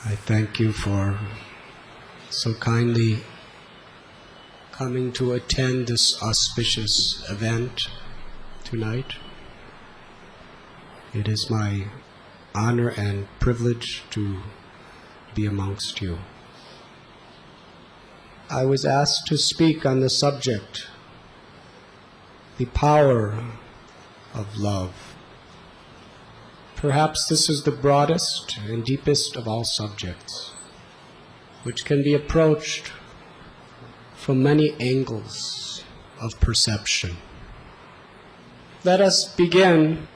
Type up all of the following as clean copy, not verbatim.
I thank you for so kindly coming to attend this auspicious event tonight. It is my honor and privilege to be amongst you. I was asked to speak on the subject, the power of love. Perhaps this is the broadest and deepest of all subjects, which can be approached from many angles of perception. Let us begin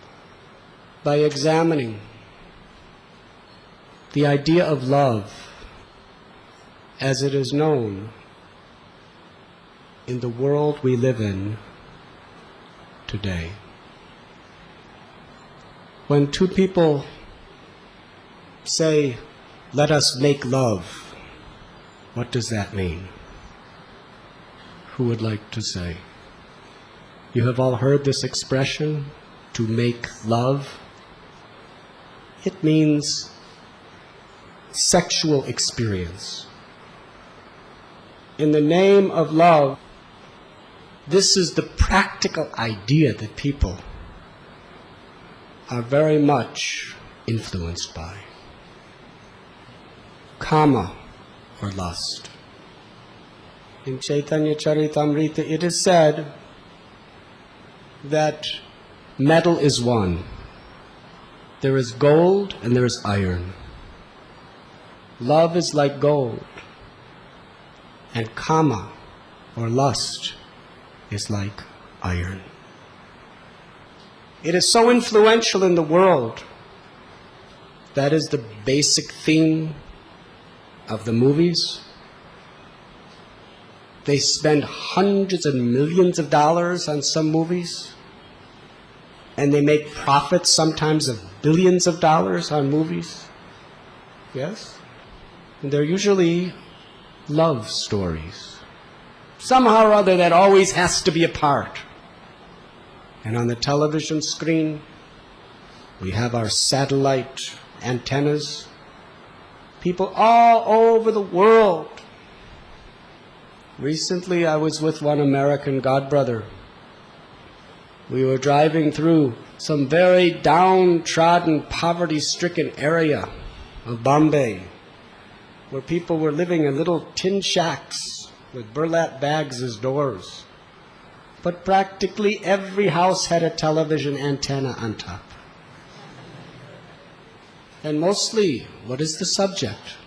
by examining the idea of love as it is known in the world we live in today. When two people say, "Let us make love," what does that mean? Who would like to say? You have all heard this expression, to make love. It means sexual experience. In the name of love, this is the practical idea that people are very much influenced by. Kama, or lust. In Chaitanya Charitamrita it is said that metal is one. There is gold and there is iron. Love is like gold, and kama, or lust, is like iron. It is so influential in the world. That is the basic theme of the movies. They spend hundreds and millions of dollars on some movies, and they make profits sometimes of billions of dollars on movies. Yes? And they're usually love stories. Somehow or other that always has to be a part. And on the television screen, we have our satellite antennas. People all over the world. Recently I was with one American godbrother. We were driving through some very downtrodden, poverty-stricken area of Bombay, where people were living in little tin shacks with burlap bags as doors. But practically every house had a television antenna on top. And mostly, what is the subject?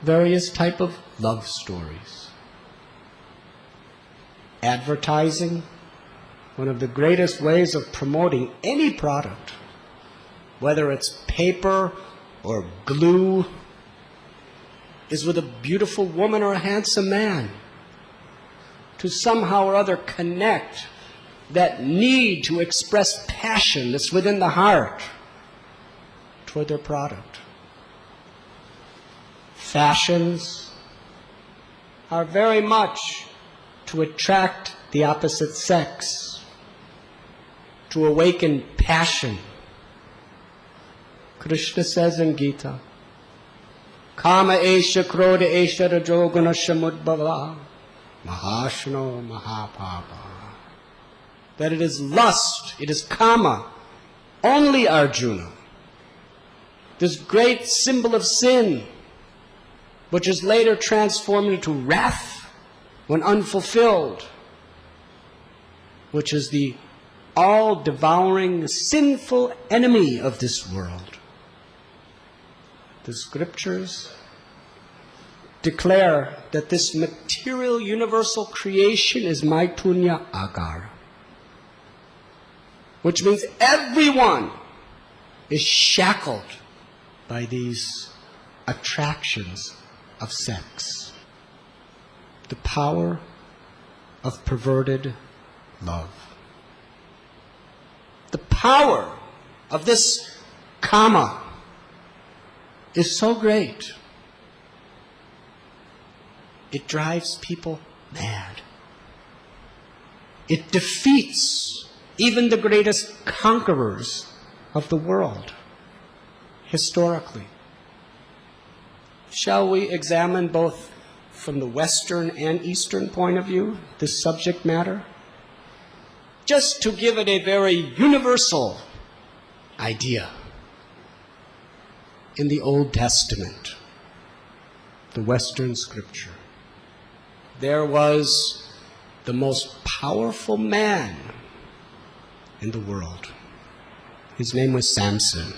Various type of love stories. Advertising, one of the greatest ways of promoting any product, whether it's paper or glue, is with a beautiful woman or a handsome man, to somehow or other connect that need to express passion that's within the heart toward their product. Fashions are very much to attract the opposite sex, to awaken passion. Krishna says in Gita, Kama esha krodha esha rajoguna samudbhava mahashno mahapapa. That it is lust, it is kama, only Arjuna. This great symbol of sin, which is later transformed into wrath when unfulfilled, which is the all-devouring, sinful enemy of this world. The scriptures declare that this material universal creation is maitunya agara, which means everyone is shackled by these attractions of sex. The power of perverted love. The power of this kama is so great. It drives people mad. It defeats even the greatest conquerors of the world, historically. Shall we examine both from the Western and Eastern point of view this subject matter? Just to give it a very universal idea. In the Old Testament, the Western scripture, there was the most powerful man in the world. His name was Samson.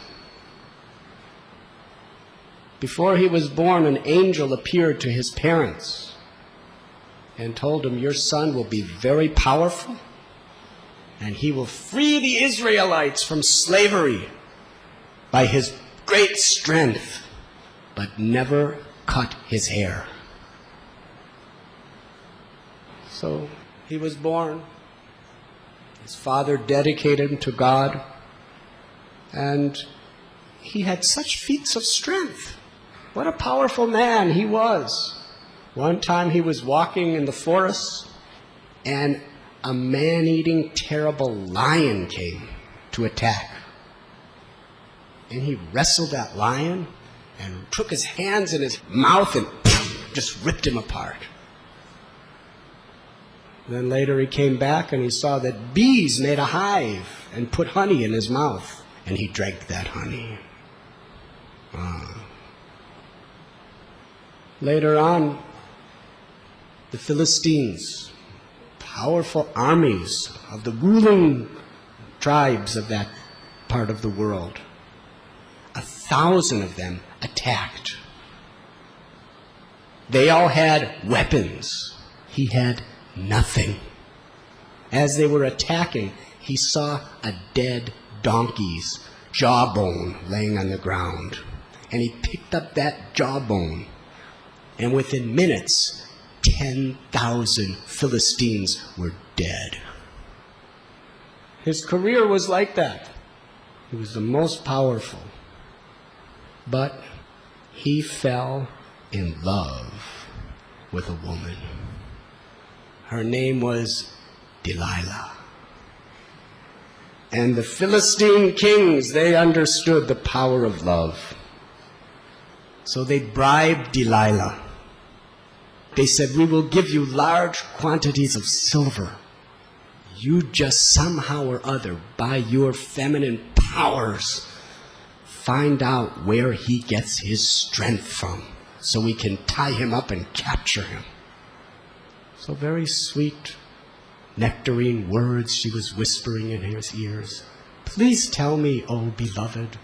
Before he was born, an angel appeared to his parents and told him, your son will be very powerful and he will free the Israelites from slavery by his great strength, but never cut his hair. So he was born. His father dedicated him to God, and he had such feats of strength. What a powerful man he was. One time he was walking in the forest, and a man-eating, terrible lion came to attack. And he wrestled that lion and took his hands in his mouth and just ripped him apart. Then later he came back and he saw that bees made a hive and put honey in his mouth, and he drank that honey. Later on, the Philistines, powerful armies of the ruling tribes of that part of the world, 1,000 of them attacked. They all had weapons. He had nothing. As they were attacking, he saw a dead donkey's jawbone laying on the ground. And he picked up that jawbone, and within minutes, 10,000 Philistines were dead. His career was like that. He was the most powerful. But he fell in love with a woman. Her name was Delilah. And the Philistine kings, they understood the power of love. So they bribed Delilah. They said, we will give you large quantities of silver. You just somehow or other, by your feminine powers, find out where he gets his strength from, so we can tie him up and capture him. So very sweet, nectarine words she was whispering in his ears. Please tell me, oh beloved,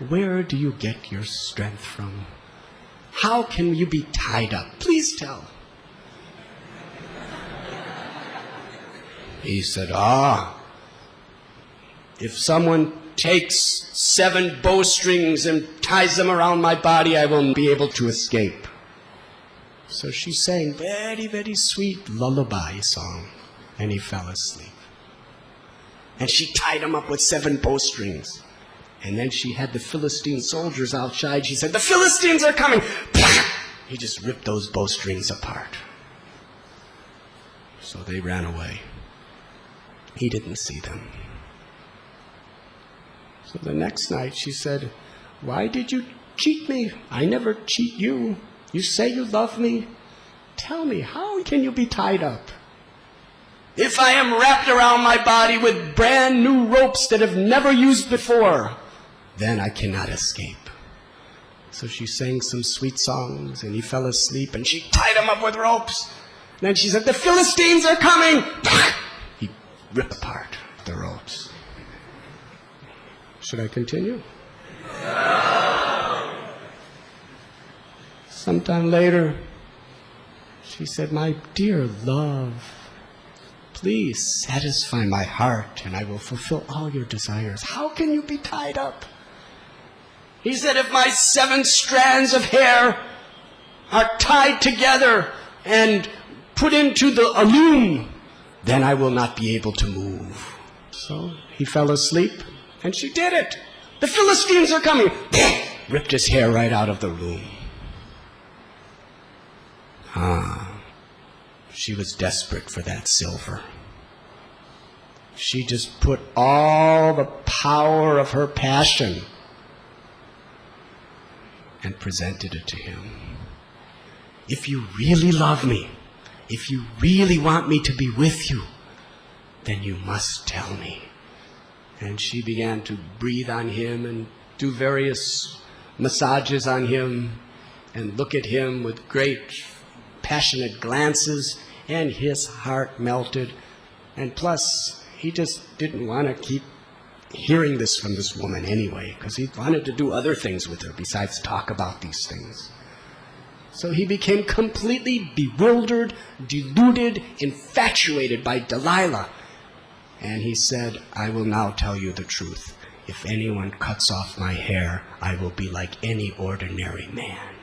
where do you get your strength from? How can you be tied up? Please tell. He said, if someone takes 7 bowstrings and ties them around my body, I will be able to escape. So she sang very, very sweet lullaby song, and he fell asleep. And she tied him up with 7 bowstrings. And then she had the Philistine soldiers outside. She said, the Philistines are coming. He just ripped those bowstrings apart. So they ran away. He didn't see them. So the next night she said, why did you cheat me? I never cheat you. You say you love me. Tell me, how can you be tied up? If I am wrapped around my body with brand new ropes that have never used before, then I cannot escape. So she sang some sweet songs, and he fell asleep, and she tied him up with ropes. And then she said, the Philistines are coming. He ripped apart the ropes. Should I continue? Sometime later, she said, my dear love, please satisfy my heart and I will fulfill all your desires. How can you be tied up? He said, if my 7 strands of hair are tied together and put into the loom, then I will not be able to move. So he fell asleep, and she did it. The Philistines are coming. Ripped his hair right out of the loom. She was desperate for that silver. She just put all the power of her passion and presented it to him. If you really love me, if you really want me to be with you, then you must tell me. And she began to breathe on him and do various massages on him and look at him with great passionate glances, and his heart melted. And plus, he just didn't want to keep hearing this from this woman anyway, because he wanted to do other things with her besides talk about these things. So he became completely bewildered, deluded, infatuated by Delilah. And he said, I will now tell you the truth. If anyone cuts off my hair, I will be like any ordinary man.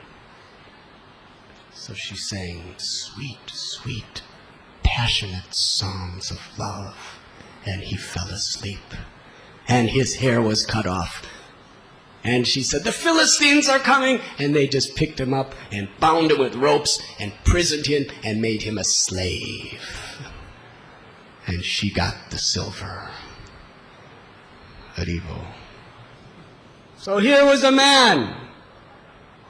So she sang sweet, sweet, passionate songs of love. And he fell asleep. And his hair was cut off. And she said, the Philistines are coming. And they just picked him up and bound him with ropes and imprisoned him and made him a slave. And she got the silver. Haribo. So here was a man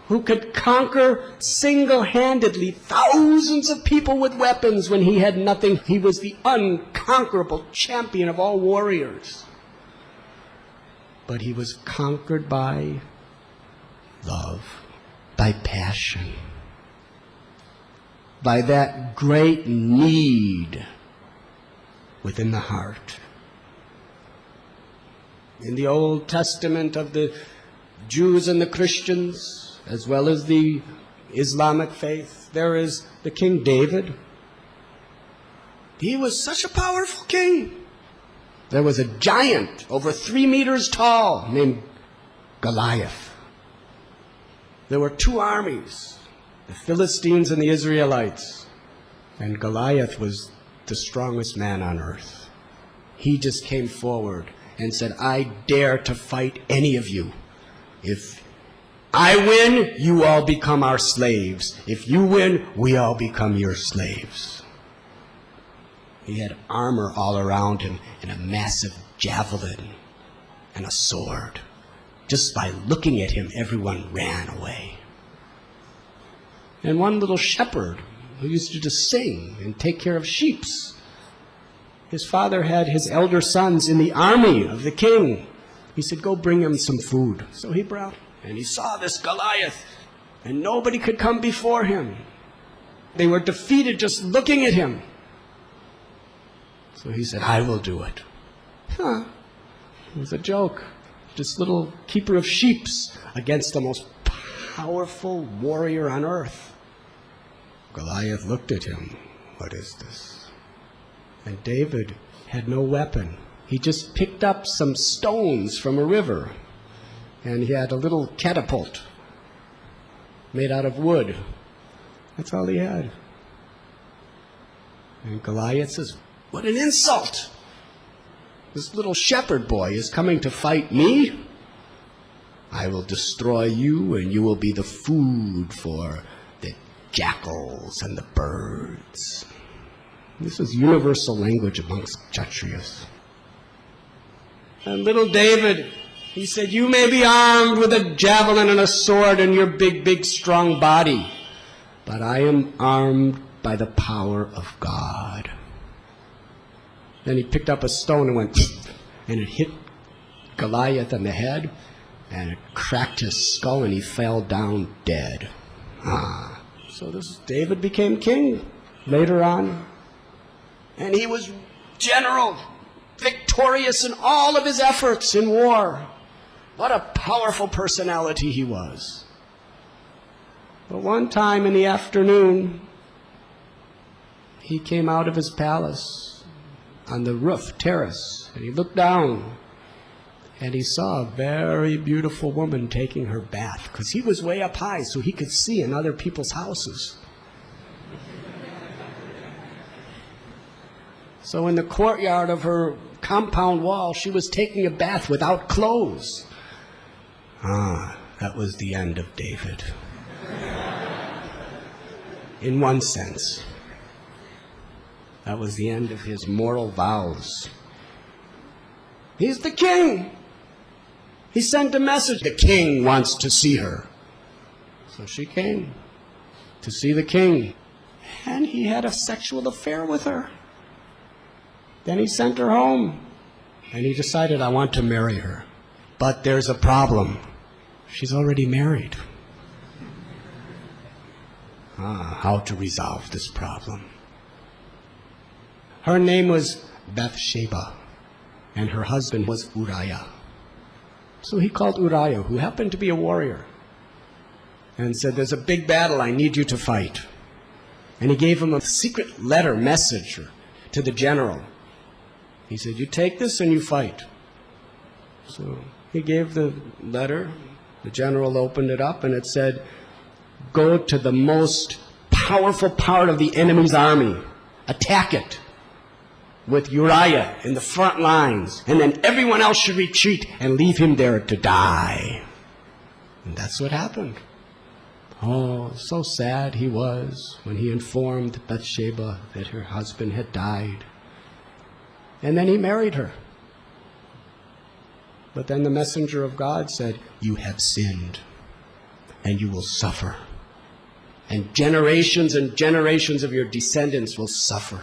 who could conquer single-handedly thousands of people with weapons when he had nothing. He was the unconquerable champion of all warriors. But he was conquered by love, by passion, by that great need within the heart. In the Old Testament of the Jews and the Christians, as well as the Islamic faith, there is the King David. He was such a powerful king. There was a giant over 3 meters tall named Goliath. There were 2 armies, the Philistines and the Israelites. And Goliath was the strongest man on earth. He just came forward and said, I dare to fight any of you. If I win, you all become our slaves. If you win, we all become your slaves. He had armor all around him and a massive javelin and a sword. Just by looking at him, everyone ran away. And one little shepherd who used to just sing and take care of sheep. His father had his elder sons in the army of the king. He said, go bring him some food. So he brought, and he saw this Goliath, and nobody could come before him. They were defeated just looking at him. So he said, I will do it. It was a joke. This little keeper of sheep against the most powerful warrior on earth. Goliath looked at him. What is this? And David had no weapon. He just picked up some stones from a river. And he had a little catapult made out of wood. That's all he had. And Goliath says, what an insult! This little shepherd boy is coming to fight me? I will destroy you, and you will be the food for the jackals and the birds. This is universal language amongst Kshatriyas. And little David, he said, you may be armed with a javelin and a sword and your big, big, strong body, but I am armed by the power of God. Then he picked up a stone and went, and it hit Goliath on the head, and it cracked his skull, and he fell down dead. So this David became king later on. And he was general, victorious in all of his efforts in war. What a powerful personality he was. But one time in the afternoon, he came out of his palace on the roof, terrace, and he looked down, and he saw a very beautiful woman taking her bath, because he was way up high, so he could see in other people's houses. So in the courtyard of her compound wall, she was taking a bath without clothes. That was the end of David. In one sense. That was the end of his moral vows. He's the king. He sent a message. The king wants to see her. So she came to see the king, and he had a sexual affair with her. Then he sent her home, and he decided, I want to marry her. But there's a problem. She's already married. How to resolve this problem? Her name was Bathsheba, and her husband was Uriah. So he called Uriah, who happened to be a warrior, and said, there's a big battle, I need you to fight. And he gave him a secret letter message to the general. He said, you take this and you fight. So he gave the letter. The general opened it up, and it said, go to the most powerful part of the enemy's army. Attack it with Uriah in the front lines, and then everyone else should retreat and leave him there to die. And that's what happened. Oh, so sad he was when he informed Bathsheba that her husband had died. And then he married her. But then the messenger of God said, you have sinned, and you will suffer. And generations of your descendants will suffer.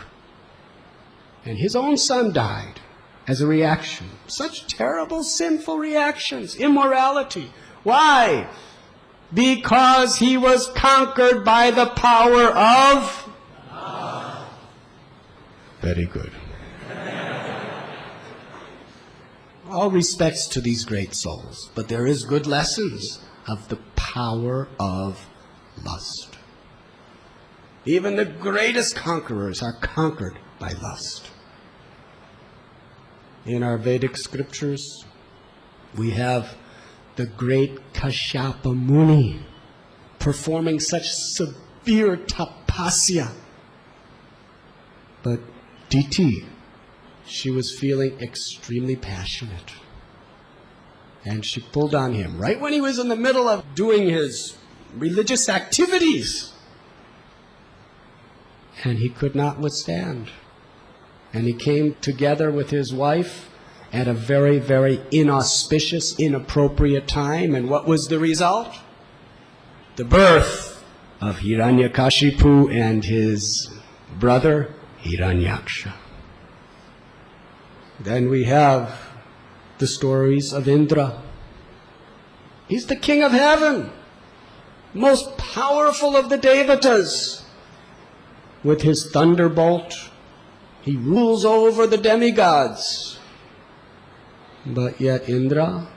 And his own son died as a reaction. Such terrible, sinful reactions. Immorality. Why? Because he was conquered by the power of God. Very good. All respects to these great souls, but there is good lessons of the power of lust. Even the greatest conquerors are conquered by lust. In our Vedic scriptures, we have the great Kashyapa Muni performing such severe tapasya. But Diti, she was feeling extremely passionate. And she pulled on him right when he was in the middle of doing his religious activities. And he could not withstand. And he came together with his wife at a very, very inauspicious, inappropriate time. And what was the result? The birth of Hiranyakashipu and his brother Hiranyaksha. Then we have the stories of Indra. He's the king of heaven, most powerful of the Devatas. With his thunderbolt, he rules over the demigods. But yet Indra,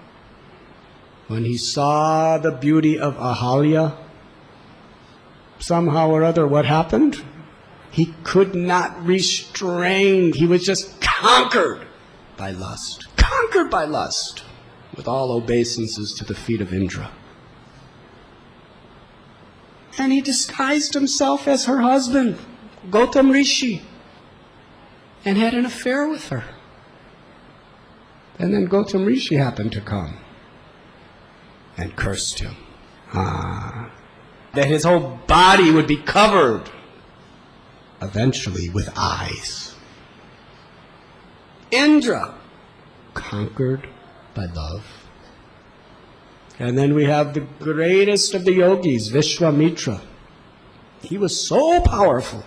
when he saw the beauty of Ahalya, somehow or other, what happened? He could not restrain. He was just conquered by lust. Conquered by lust, with all obeisances to the feet of Indra. And he disguised himself as her husband, Gautam Rishi, and had an affair with her. And then Gautam Rishi happened to come and cursed him. That his whole body would be covered, eventually with eyes. Indra, conquered by love. And then we have the greatest of the yogis, Vishwamitra. He was so powerful.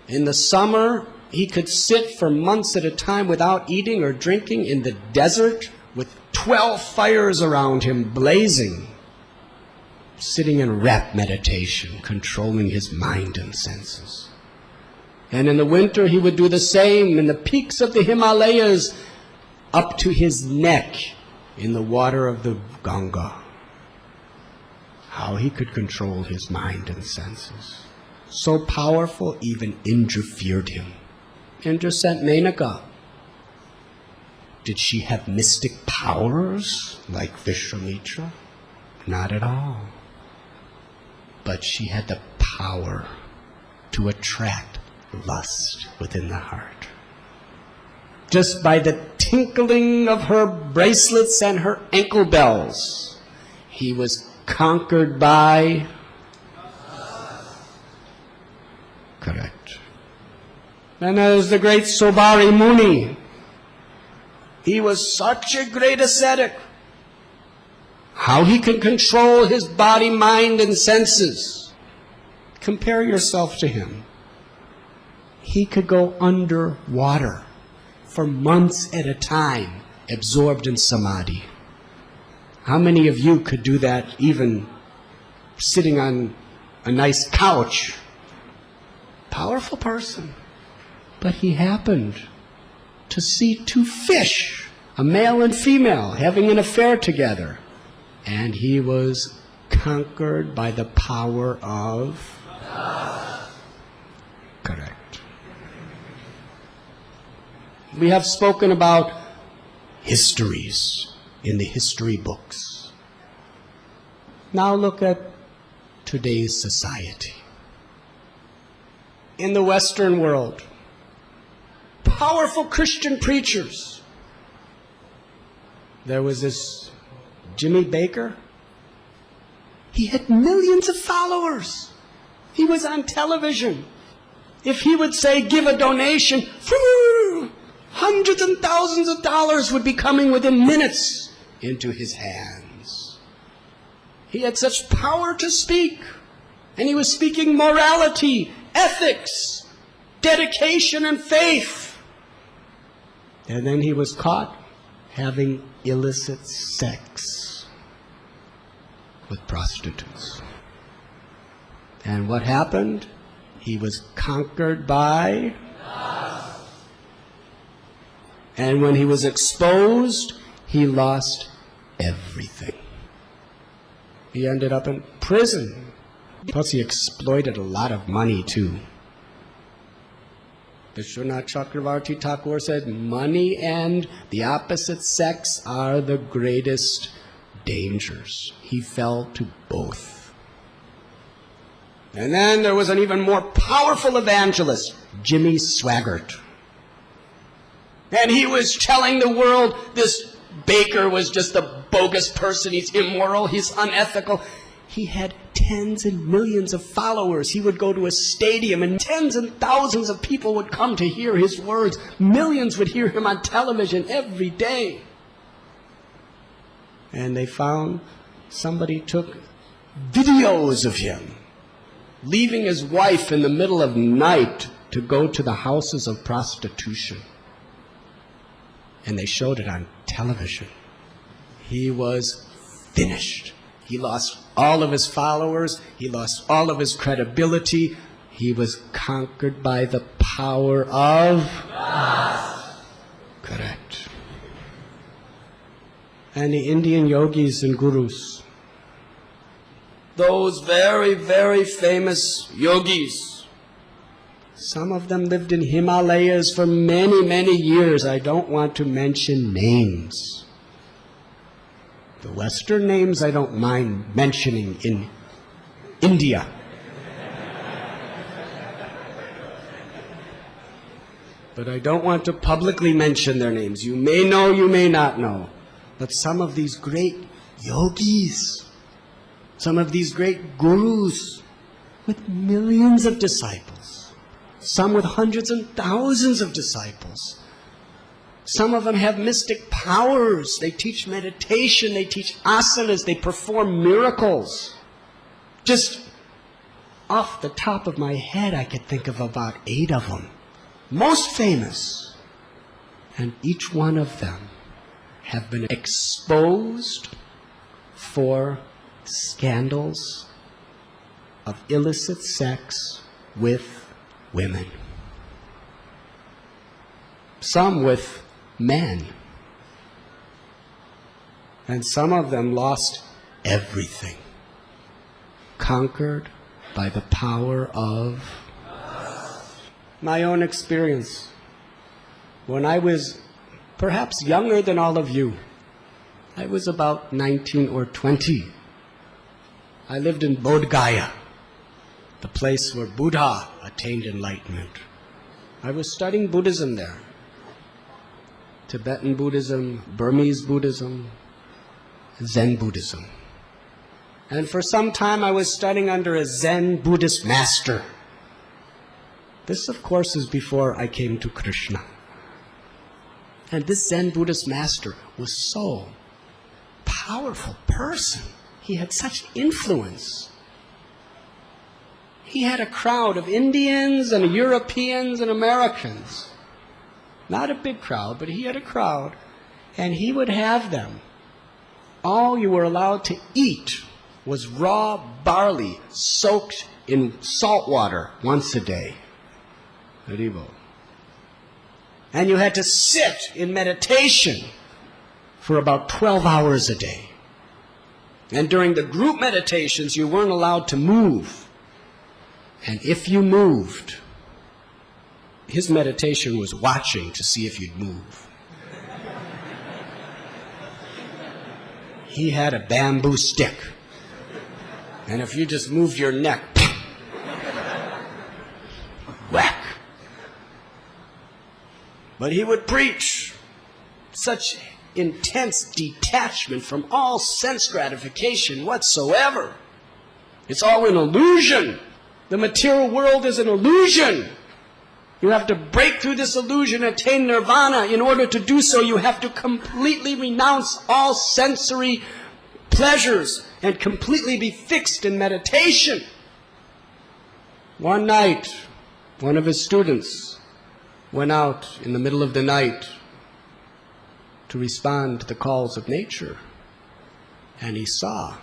In the summer, he could sit for months at a time without eating or drinking in the desert with 12 fires around him blazing, sitting in rapt meditation, controlling his mind and senses. And in the winter, he would do the same in the peaks of the Himalayas, up to his neck in the water of the Ganga. How he could control his mind and senses. So powerful, even Indra feared him. Indra sent Menaka. Did she have mystic powers like Vishwamitra? Not at all. But she had the power to attract lust within the heart. Just by the tinkling of her bracelets and her ankle bells, he was conquered by... Correct. And there's the great Sobari Muni. He was such a great ascetic. how he can control his body, mind, and senses. Compare yourself to him. He could go underwater for months at a time, absorbed in samadhi. How many of you could do that even sitting on a nice couch? Powerful person. But he happened to see two fish, a male and female, having an affair together. And he was conquered by the power of... Correct. We have spoken about histories in the history books. Now look at today's society. In the Western world, powerful Christian preachers. There was this Jimmy Baker. He had millions of followers. He was on television. If he would say, give a donation, hundreds and thousands of dollars would be coming within minutes into his hands. He had such power to speak. And he was speaking morality, ethics, dedication, and faith. And then he was caught having illicit sex with prostitutes. And what happened? He was conquered by... And when he was exposed, he lost everything. He ended up in prison. Plus he exploited a lot of money too. Vishwanath Chakravarti Thakur said, money and the opposite sex are the greatest dangers. He fell to both. And then there was an even more powerful evangelist, Jimmy Swaggart. And he was telling the world this Baker was just a bogus person, he's immoral, he's unethical. He had tens and millions of followers. He would go to a stadium and tens and thousands of people would come to hear his words. Millions would hear him on television every day. And they found somebody took videos of him leaving his wife in the middle of night to go to the houses of prostitution. And they showed it on television. He was finished. He lost all of his followers. He lost all of his credibility. He was conquered by the power of God. Correct. And the Indian yogis and gurus, those very, very famous yogis, some of them lived in Himalayas for many, many years. I don't want to mention names. The Western names I don't mind mentioning in India. But I don't want to publicly mention their names. You may know, you may not know. But some of these great yogis, some of these great gurus with millions of disciples, some with hundreds and thousands of disciples. Some of them have mystic powers. They teach meditation, they teach asanas, they perform miracles. Just off the top of my head, I could think of about 8 of them. Most famous. And each one of them have been exposed for scandals of illicit sex with women. Some with men. And some of them lost everything, conquered by the power of my own experience. When I was perhaps younger than all of you, I was about 19 or 20. I lived in Bodh Gaya, the place where Buddha attained enlightenment. I was studying Buddhism there. Tibetan Buddhism, Burmese Buddhism, Zen Buddhism. And for some time I was studying under a Zen Buddhist master. This, of course, is before I came to Krishna. And this Zen Buddhist master was so powerful person. He had such influence. He had a crowd of Indians and Europeans and Americans. Not a big crowd, but he had a crowd. And he would have them. All you were allowed to eat was raw barley soaked in salt water once a day. Haribo. And you had to sit in meditation for about 12 hours a day. And during the group meditations, you weren't allowed to move. And if you moved, his meditation was watching to see if you'd move. He had a bamboo stick. And if you just moved your neck, whack. But he would preach such intense detachment from all sense gratification whatsoever. It's all an illusion. The material world is an illusion. You have to break through this illusion and attain nirvana. In order to do so, you have to completely renounce all sensory pleasures and completely be fixed in meditation. One night, one of his students went out in the middle of the night to respond to the calls of nature. And he saw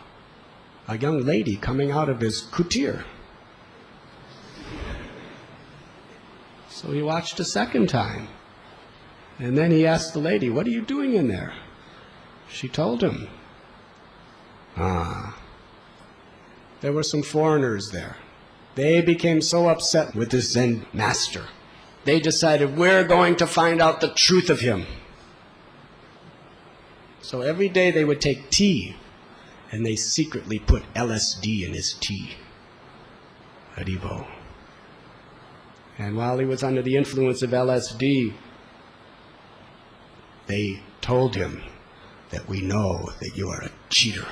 a young lady coming out of his kutir. So he watched a second time. And then he asked the lady, "What are you doing in there?" She told him. There were some foreigners there. They became so upset with this Zen master. They decided, we're going to find out the truth of him. So every day they would take tea, and they secretly put LSD in his tea. Haribo. And while he was under the influence of LSD, they told him that we know that you are a cheater.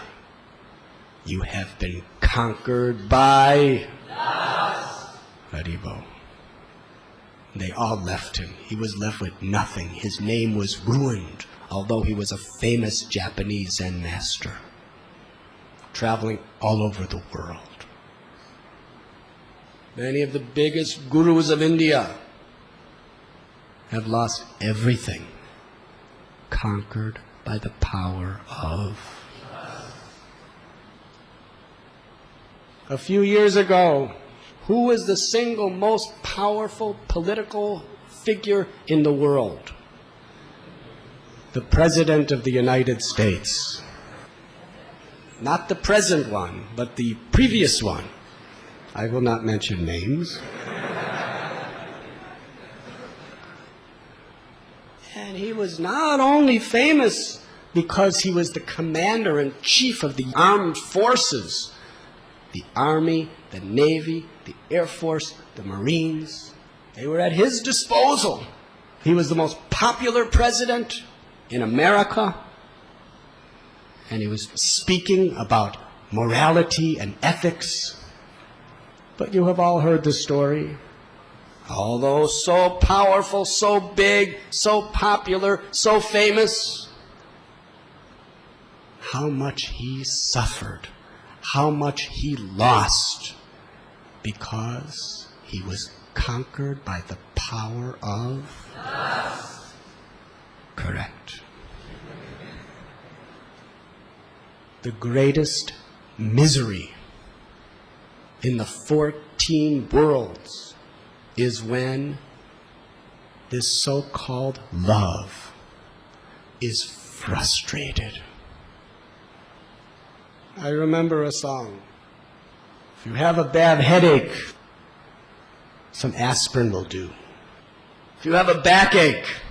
You have been conquered by us. Haribo. They all left him. He was left with nothing. His name was ruined, although he was a famous Japanese Zen master, traveling all over the world. Many of the biggest gurus of India have lost everything, conquered by the power of us. A few years ago, who was the single most powerful political figure in the world? The President of the United States. Not the present one, but the previous one. I will not mention names. And he was not only famous because he was the commander-in-chief of the armed forces, the Army, the Navy, the Air Force, the Marines. They were at his disposal. He was the most popular president in America, and he was speaking about morality and ethics. But you have all heard the story. Although so powerful, so big, so popular, so famous, how much he suffered, how much he lost, because he was conquered by the power of us. Correct. The greatest misery in the 14 worlds is when this so-called love is frustrated. I remember a song. If you have a bad headache, some aspirin will do. If you have a backache,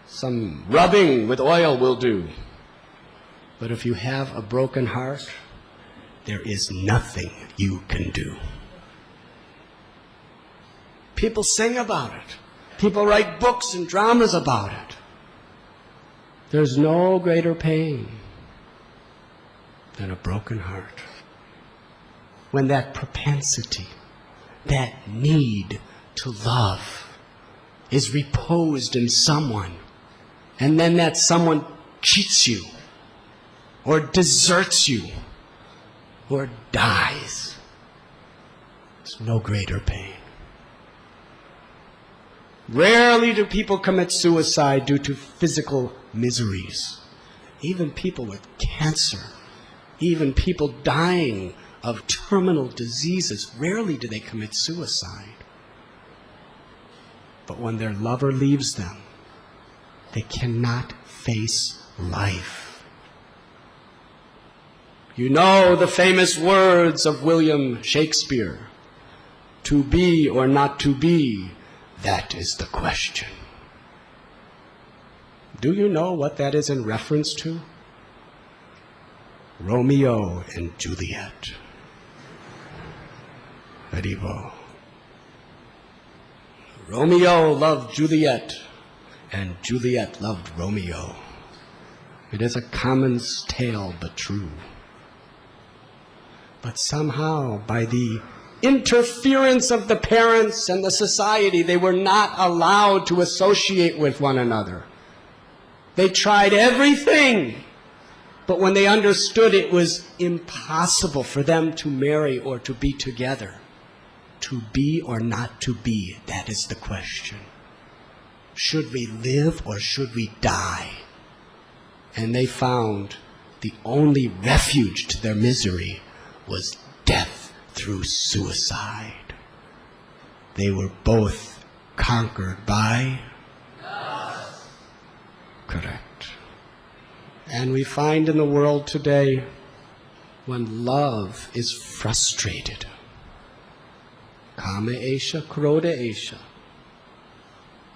some rubbing with oil will do. But if you have a broken heart, there is nothing you can do. People sing about it. People write books and dramas about it. There's no greater pain than a broken heart. When that propensity, that need to love is reposed in someone, and then that someone cheats you, or deserts you, or dies. There's no greater pain. Rarely do people commit suicide due to physical miseries. Even people with cancer, even people dying of terminal diseases, rarely do they commit suicide. But when their lover leaves them, they cannot face life. You know the famous words of William Shakespeare, "To be or not to be, that is the question." Do you know what that is in reference to? Romeo and Juliet. Haribo. Romeo loved Juliet, and Juliet loved Romeo. It is a common tale, but true. But somehow, by the interference of the parents and the society, they were not allowed to associate with one another. They tried everything, but when they understood it was impossible for them to marry or to be together, to be or not to be, that is the question. Should we live or should we die? And they found the only refuge to their misery was death through suicide. They were both conquered by us. Correct. And we find in the world today, when love is frustrated, kama esha, krodha esha,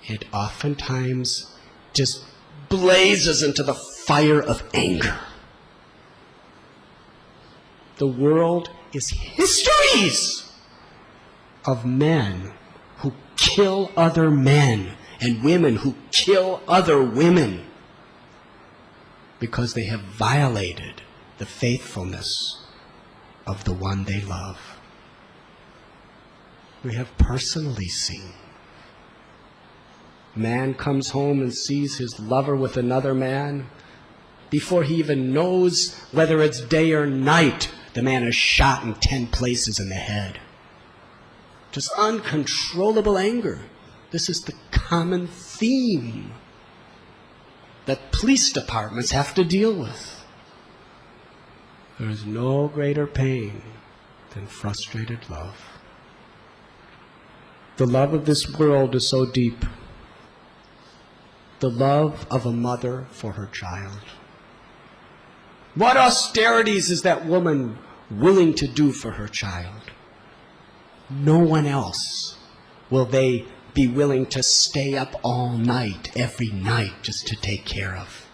it oftentimes just blazes into the fire of anger. The world is histories of men who kill other men and women who kill other women because they have violated the faithfulness of the one they love. We have personally seen. Man comes home and sees his lover with another man. Before he even knows whether it's day or night, the man is shot in 10 places in the head. Just uncontrollable anger. This is the common theme that police departments have to deal with. There is no greater pain than frustrated love. The love of this world is so deep. The love of a mother for her child. What austerities is that woman willing to do for her child? No one else will they be willing to stay up all night, every night, just to take care of.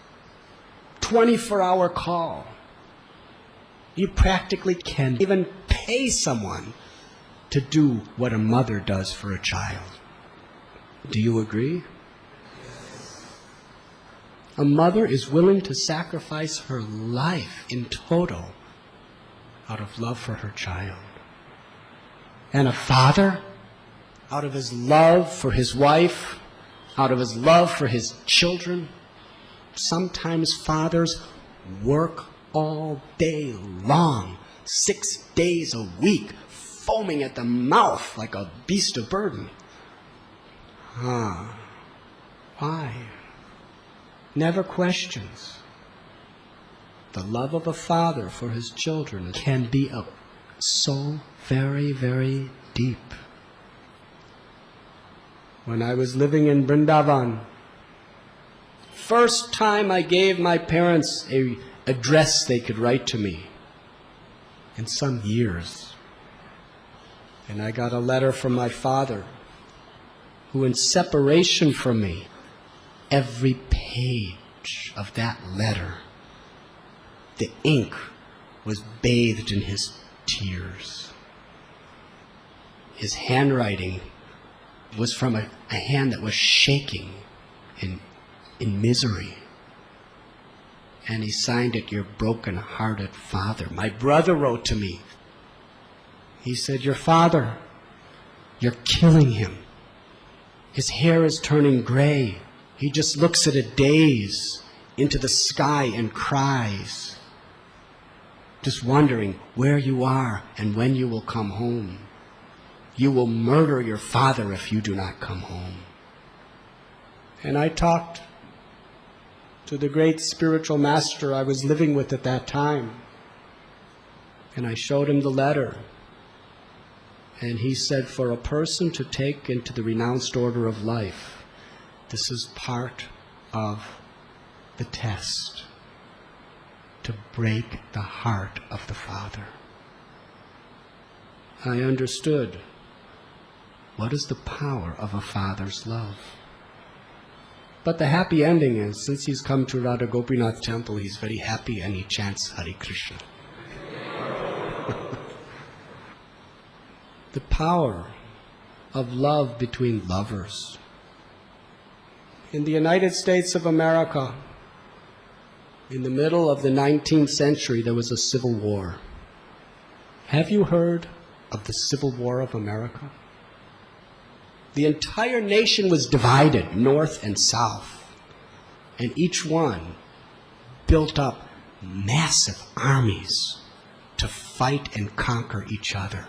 24-hour call. You practically can't even pay someone to do what a mother does for a child. Do you agree? A mother is willing to sacrifice her life in total out of love for her child. And a father, out of his love for his wife, out of his love for his children. Sometimes fathers work all day long, 6 days a week, foaming at the mouth like a beast of burden. Why? Never questions. The love of a father for his children can be so very, very deep. When I was living in Vrindavan, first time I gave my parents an address they could write to me in some years. And I got a letter from my father, who in separation from me, every page of that letter, the ink was bathed in his tears. His handwriting was from a hand that was shaking in misery. And he signed it, "Your broken-hearted father." My brother wrote to me. He said, "Your father, you're killing him. His hair is turning gray. He just looks at it dazed into the sky and cries. just wondering where you are and when you will come home. You will murder your father if you do not come home. And I talked to the great spiritual master I was living with at that time. And I showed him the letter. And he said, for a person to take into the renounced order of life, this is part of the test, to break the heart of the Father. I understood what is the power of a father's love. But the happy ending is, since he's come to Radha Gopinath temple, he's very happy and he chants Hare Krishna. The power of love between lovers. In the United States of America, in the middle of the 19th century, there was a civil war. Have you heard of the Civil War of America? The entire nation was divided, north and south, and each one built up massive armies to fight and conquer each other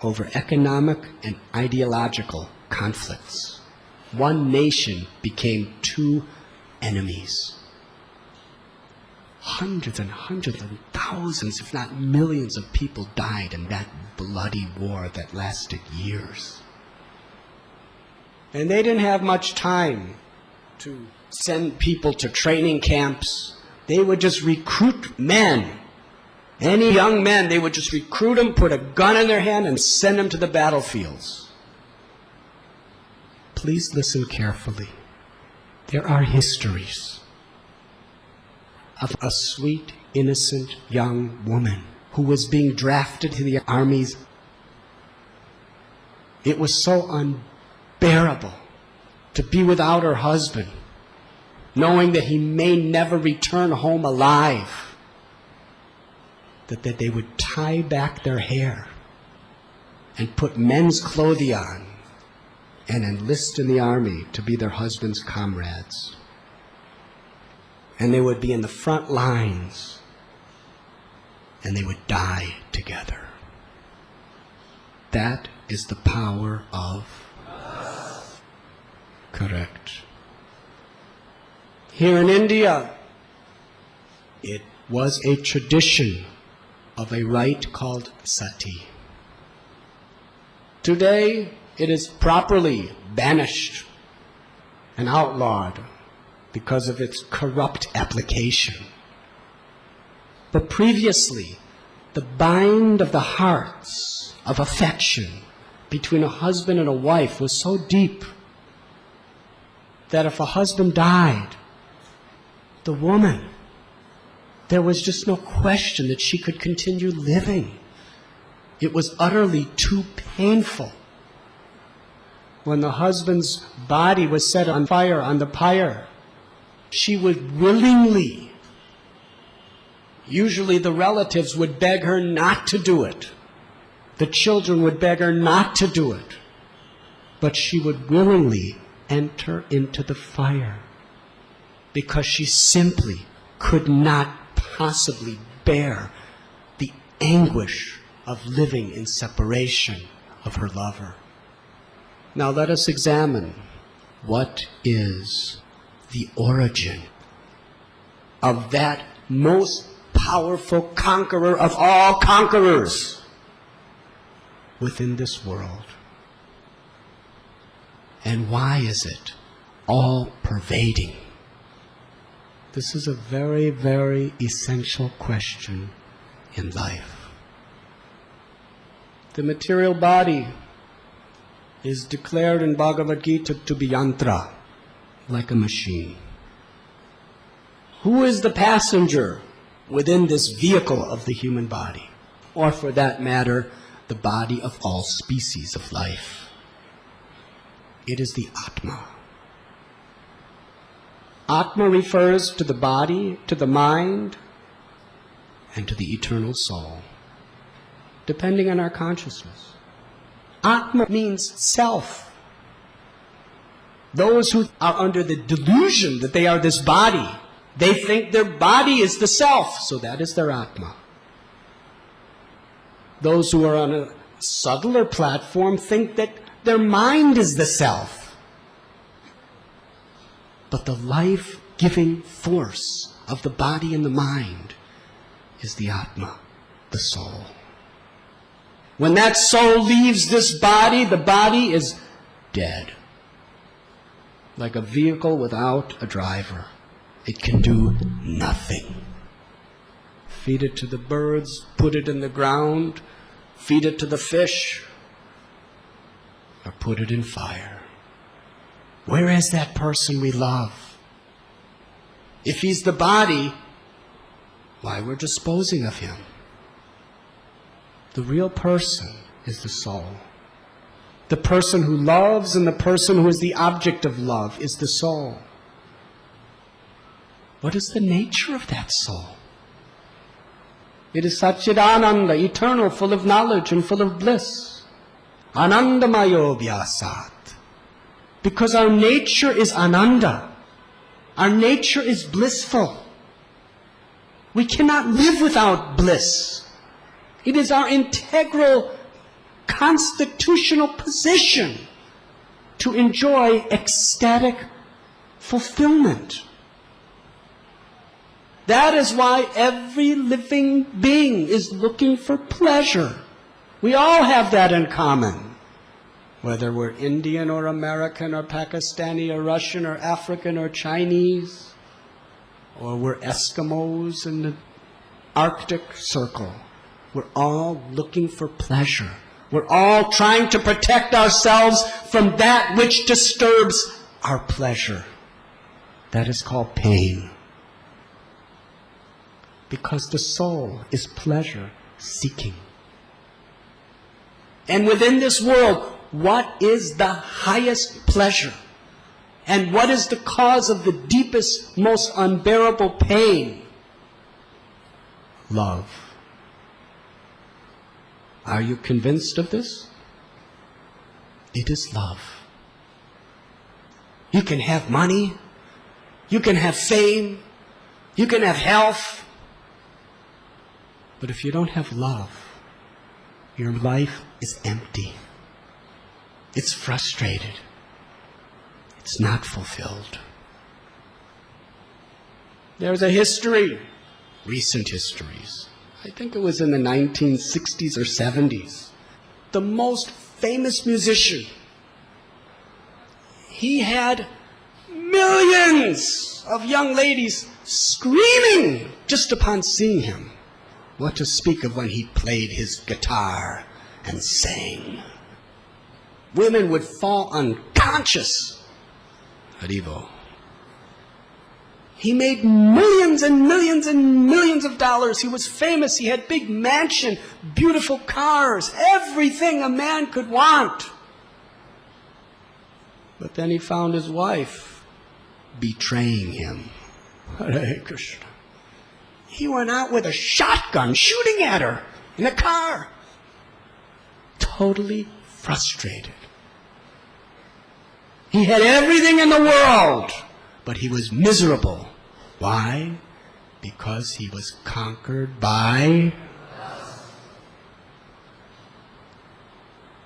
over economic and ideological conflicts. One nation became two enemies. Hundreds and thousands, if not millions of people died in that bloody war that lasted years. And they didn't have much time to send people to training camps. They would just recruit men. Any young men, they would just recruit them, put a gun in their hand, and send them to the battlefields. Please listen carefully. There are histories of a sweet, innocent young woman who was being drafted to the armies. It was so unbearable to be without her husband, knowing that he may never return home alive, that they would tie back their hair and put men's clothing on and enlist in the army to be their husband's comrades. And they would be in the front lines, and they would die together. That is the power of us. Correct. Here in India, it was a tradition of a rite called sati. Today, it is properly banished and outlawed because of its corrupt application. But previously, the bind of the hearts of affection between a husband and a wife was so deep that if a husband died, the woman, there was just no question that she could continue living. It was utterly too painful. When the husband's body was set on fire on the pyre, she would willingly, usually the relatives would beg her not to do it. The children would beg her not to do it. But she would willingly enter into the fire because she simply could not possibly bear the anguish of living in separation of her lover. Now let us examine what is the origin of that most powerful conqueror of all conquerors within this world. And why is it all pervading? This is a very, very essential question in life. The material body is declared in Bhagavad Gita to be yantra, like a machine. Who is the passenger within this vehicle of the human body? Or for that matter, the body of all species of life? It is the Atma. Atma refers to the body, to the mind, and to the eternal soul, depending on our consciousness. Atma means self. Those who are under the delusion that they are this body, they think their body is the self, so that is their Atma. Those who are on a subtler platform think that their mind is the self. But the life-giving force of the body and the mind is the Atma, the soul. When that soul leaves this body, the body is dead. Like a vehicle without a driver. It can do nothing. Feed it to the birds, put it in the ground, feed it to the fish, or put it in fire. Where is that person we love? If he's the body, why, we're disposing of him. The real person is the soul. The person who loves and the person who is the object of love is the soul. What is the nature of that soul? It is Satchidananda, eternal, full of knowledge and full of bliss. Anandamayo vyasat. Because our nature is ananda. Our nature is blissful. We cannot live without bliss. It is our integral constitutional position to enjoy ecstatic fulfillment. That is why every living being is looking for pleasure. We all have that in common. Whether we're Indian or American or Pakistani or Russian or African or Chinese, or we're Eskimos in the Arctic Circle, we're all looking for pleasure. We're all trying to protect ourselves from that which disturbs our pleasure. That is called pain. Because the soul is pleasure seeking. And within this world, what is the highest pleasure? And what is the cause of the deepest, most unbearable pain? Love. Are you convinced of this? It is love. You can have money, you can have fame, you can have health, but if you don't have love, your life is empty. It's frustrated. It's not fulfilled. There's a history, recent histories. I think it was in the 1960s or 70s. The most famous musician. He had millions of young ladies screaming just upon seeing him. What to speak of when he played his guitar and sang. Women would fall unconscious. Haribo. He made millions and millions and millions of dollars. He was famous. He had big mansion, beautiful cars, everything a man could want. But then he found his wife betraying him. Hare Krishna. He went out with a shotgun shooting at her in a car. Totally frustrated. He had everything in the world, but he was miserable. Why? Because he was conquered by...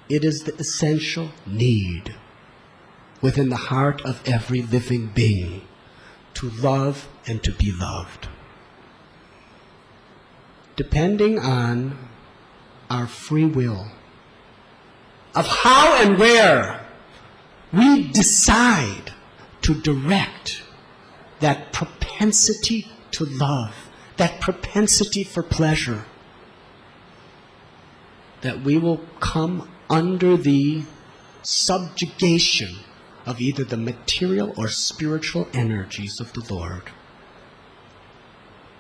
It is the essential need within the heart of every living being to love and to be loved. Depending on our free will, of how and where we decide to direct that propensity to love, that propensity for pleasure, that we will come under the subjugation of either the material or spiritual energies of the Lord.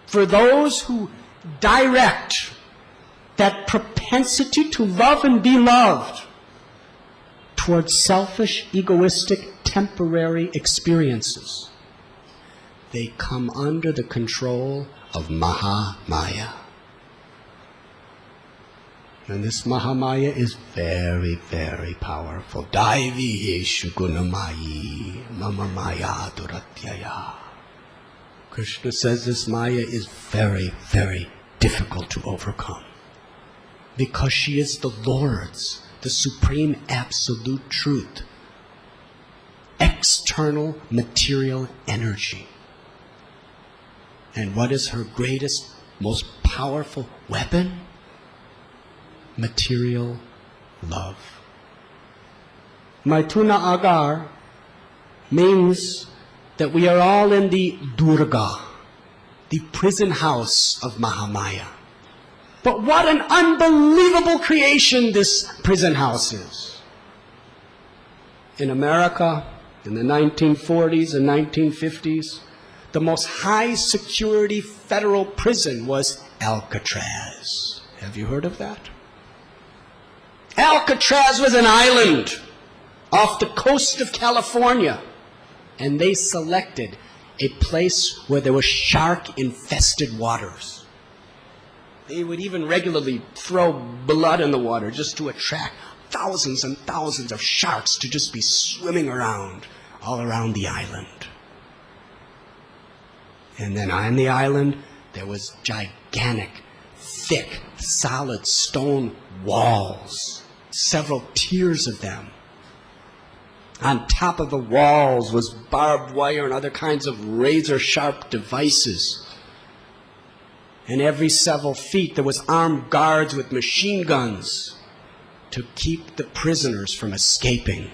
For those who direct that propensity to love and be loved towards selfish, egoistic, temporary experiences, they come under the control of Mahamaya. And this Mahamaya is very, very powerful. Daivi Yeshu Gunamayi Mama Maya Duratyaya. Krishna says this Maya is very, very difficult to overcome. because she is the Lord's, the supreme absolute truth. External material energy. And what is her greatest, most powerful weapon? Material love. Maituna Agar means that we are all in the Durga, the prison house of Mahamaya. But what an unbelievable creation this prison house is. In America, in the 1940s and 1950s, the most high security federal prison was Alcatraz. Have you heard of that? Alcatraz was an island off the coast of California, and they selected a place where there were shark-infested waters. They would even regularly throw blood in the water just to attract thousands and thousands of sharks to just be swimming around, all around the island. And then on the island, there was gigantic, thick, solid stone walls, several tiers of them. On top of the walls was barbed wire and other kinds of razor-sharp devices. And every several feet there was armed guards with machine guns to keep the prisoners from escaping.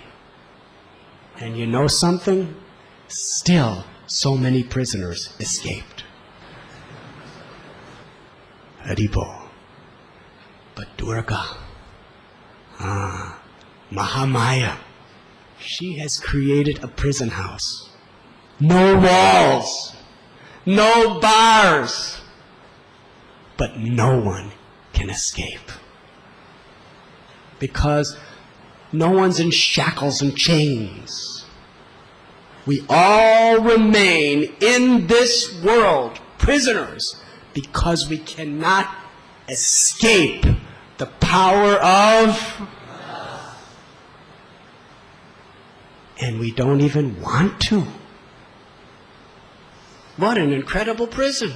And you know something? Still, so many prisoners escaped. Haribo. But Durga, Mahamaya, she has created a prison house. No walls, no bars, but no one can escape. Because no one's in shackles and chains. We all remain in this world prisoners because we cannot escape the power of, and we don't even want to. What an incredible prison.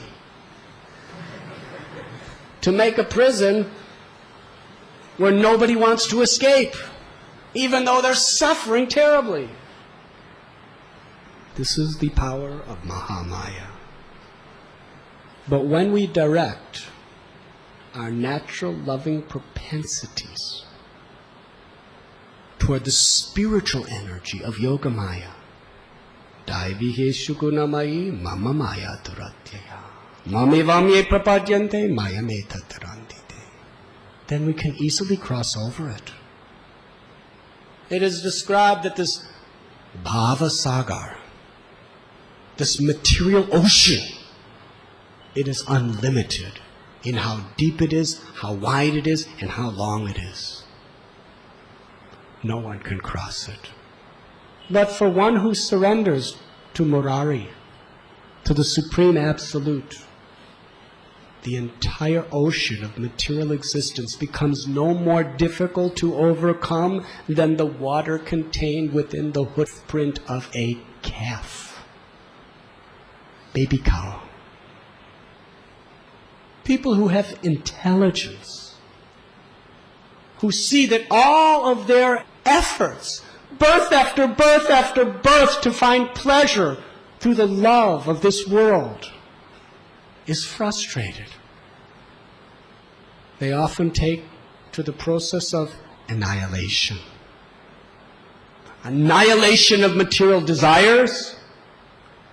To make a prison where nobody wants to escape, even though they're suffering terribly. This is the power of Mahamaya. But when we direct our natural loving propensities toward the spiritual energy of Yogamaya, Daivihe Shugunamai Mama Maya Duratyaya Mami Vamye Prapadyante Maya Meta Tarandite, then we can easily cross over it. It is described that this Bhava Sagar, this material ocean, it is unlimited in how deep it is, how wide it is, and how long it is. No one can cross it. But for one who surrenders to Murari, to the Supreme Absolute, the entire ocean of material existence becomes no more difficult to overcome than the water contained within the footprint of a calf, baby cow. People who have intelligence, who see that all of their efforts, birth after birth after birth, to find pleasure through the love of this world is frustrated. They often take to the process of annihilation. Annihilation of material desires,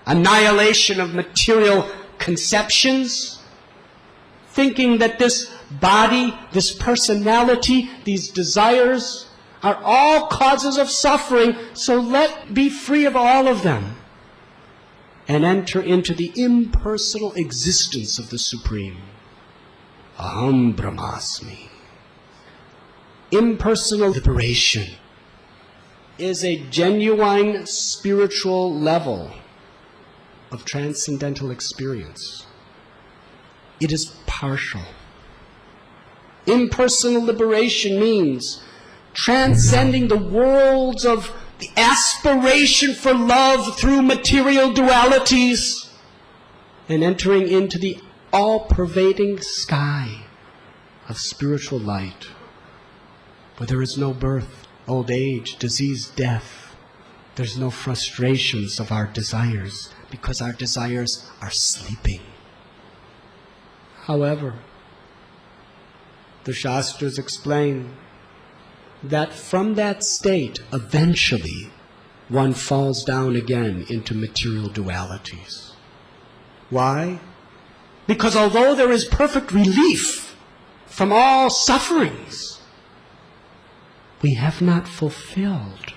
annihilation of material conceptions, thinking that this body, this personality, these desires are all causes of suffering, so let be free of all of them and enter into the impersonal existence of the Supreme. Aham Brahmasmi. Impersonal liberation is a genuine spiritual level of transcendental experience. It is partial. Impersonal liberation means transcending the worlds of the aspiration for love through material dualities and entering into the all-pervading sky of spiritual light, where there is no birth, old age, disease, death. There's no frustrations of our desires, because our desires are sleeping. However, the Shastras explain that from that state, eventually, one falls down again into material dualities. Why? Because although there is perfect relief from all sufferings, we have not fulfilled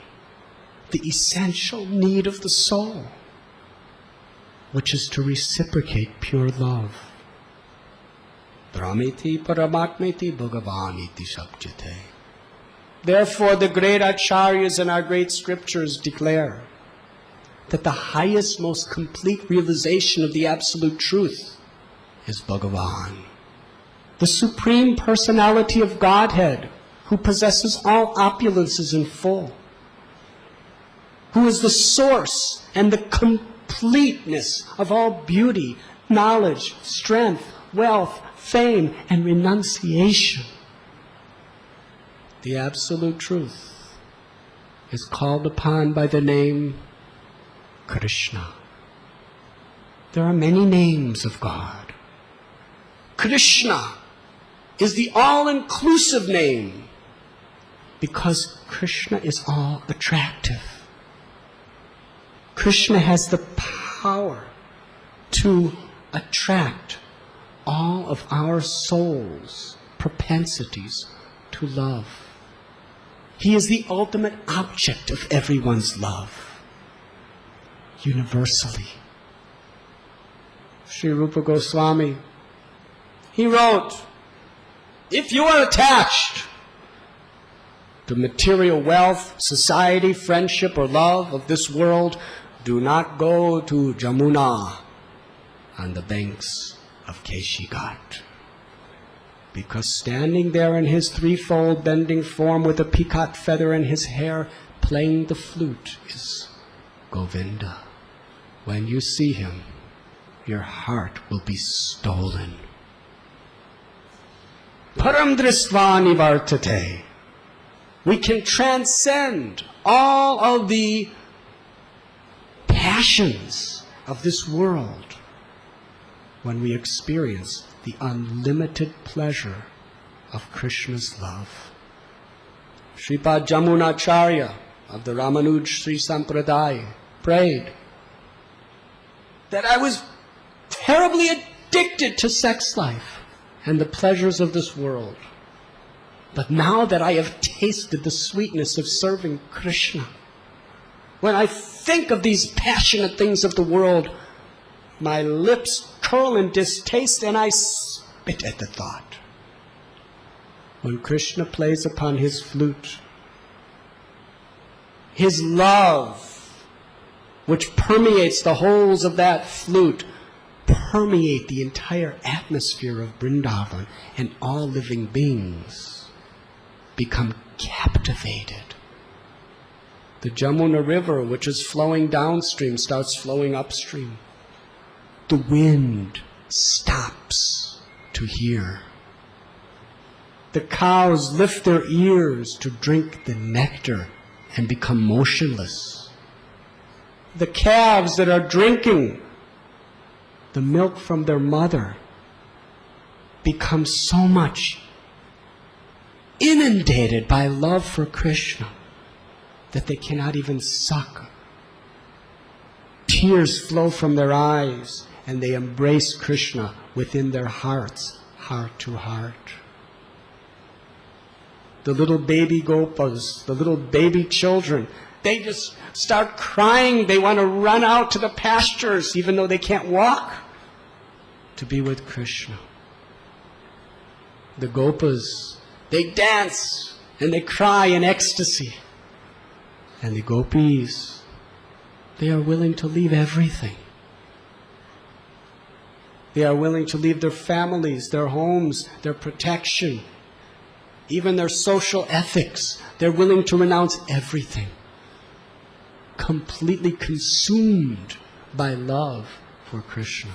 the essential need of the soul, which is to reciprocate pure love. Brahmeti paramatmeti bhagavaniti sabjate. Therefore, the great acharyas in our great scriptures declare that the highest, most complete realization of the absolute truth is Bhagavan, the Supreme Personality of Godhead, who possesses all opulences in full, who is the source and the completeness of all beauty, knowledge, strength, wealth, fame, and renunciation. The absolute truth is called upon by the name Krishna. There are many names of God. Krishna is the all-inclusive name because Krishna is all attractive. Krishna has the power to attract all of our soul's propensities to love. He is the ultimate object of everyone's love, universally. Sri Rupa Goswami, he wrote, if you are attached to material wealth, society, friendship, or love of this world, do not go to Jamuna on the banks of Keshi Ghat. Because standing there in his threefold bending form with a peacock feather in his hair, playing the flute, is Govinda. When you see him, your heart will be stolen. Param dristva nivartate. We can transcend all of the passions of this world when we experience the unlimited pleasure of Krishna's love. Sripad Jamunacharya of the Ramanuj Sri Sampradaya prayed that I was terribly addicted to sex life and the pleasures of this world. But now that I have tasted the sweetness of serving Krishna, when I think of these passionate things of the world, my lips curl in distaste and I spit at the thought. When Krishna plays upon his flute, his love, which permeates the holes of that flute, permeate the entire atmosphere of Vrindavan, and all living beings become captivated. The Jamuna River, which is flowing downstream, starts flowing upstream. The wind stops to hear. The cows lift their ears to drink the nectar and become motionless. The calves that are drinking the milk from their mother become so much inundated by love for Krishna that they cannot even suck. Tears flow from their eyes and they embrace Krishna within their hearts, heart to heart. The little baby gopas, the little baby children, they just start crying. They want to run out to the pastures even though they can't walk to be with Krishna. The gopas, they dance and they cry in ecstasy. And the gopis, they are willing to leave everything. They are willing to leave their families, their homes, their protection, even their social ethics. They're willing to renounce everything, completely consumed by love for Krishna.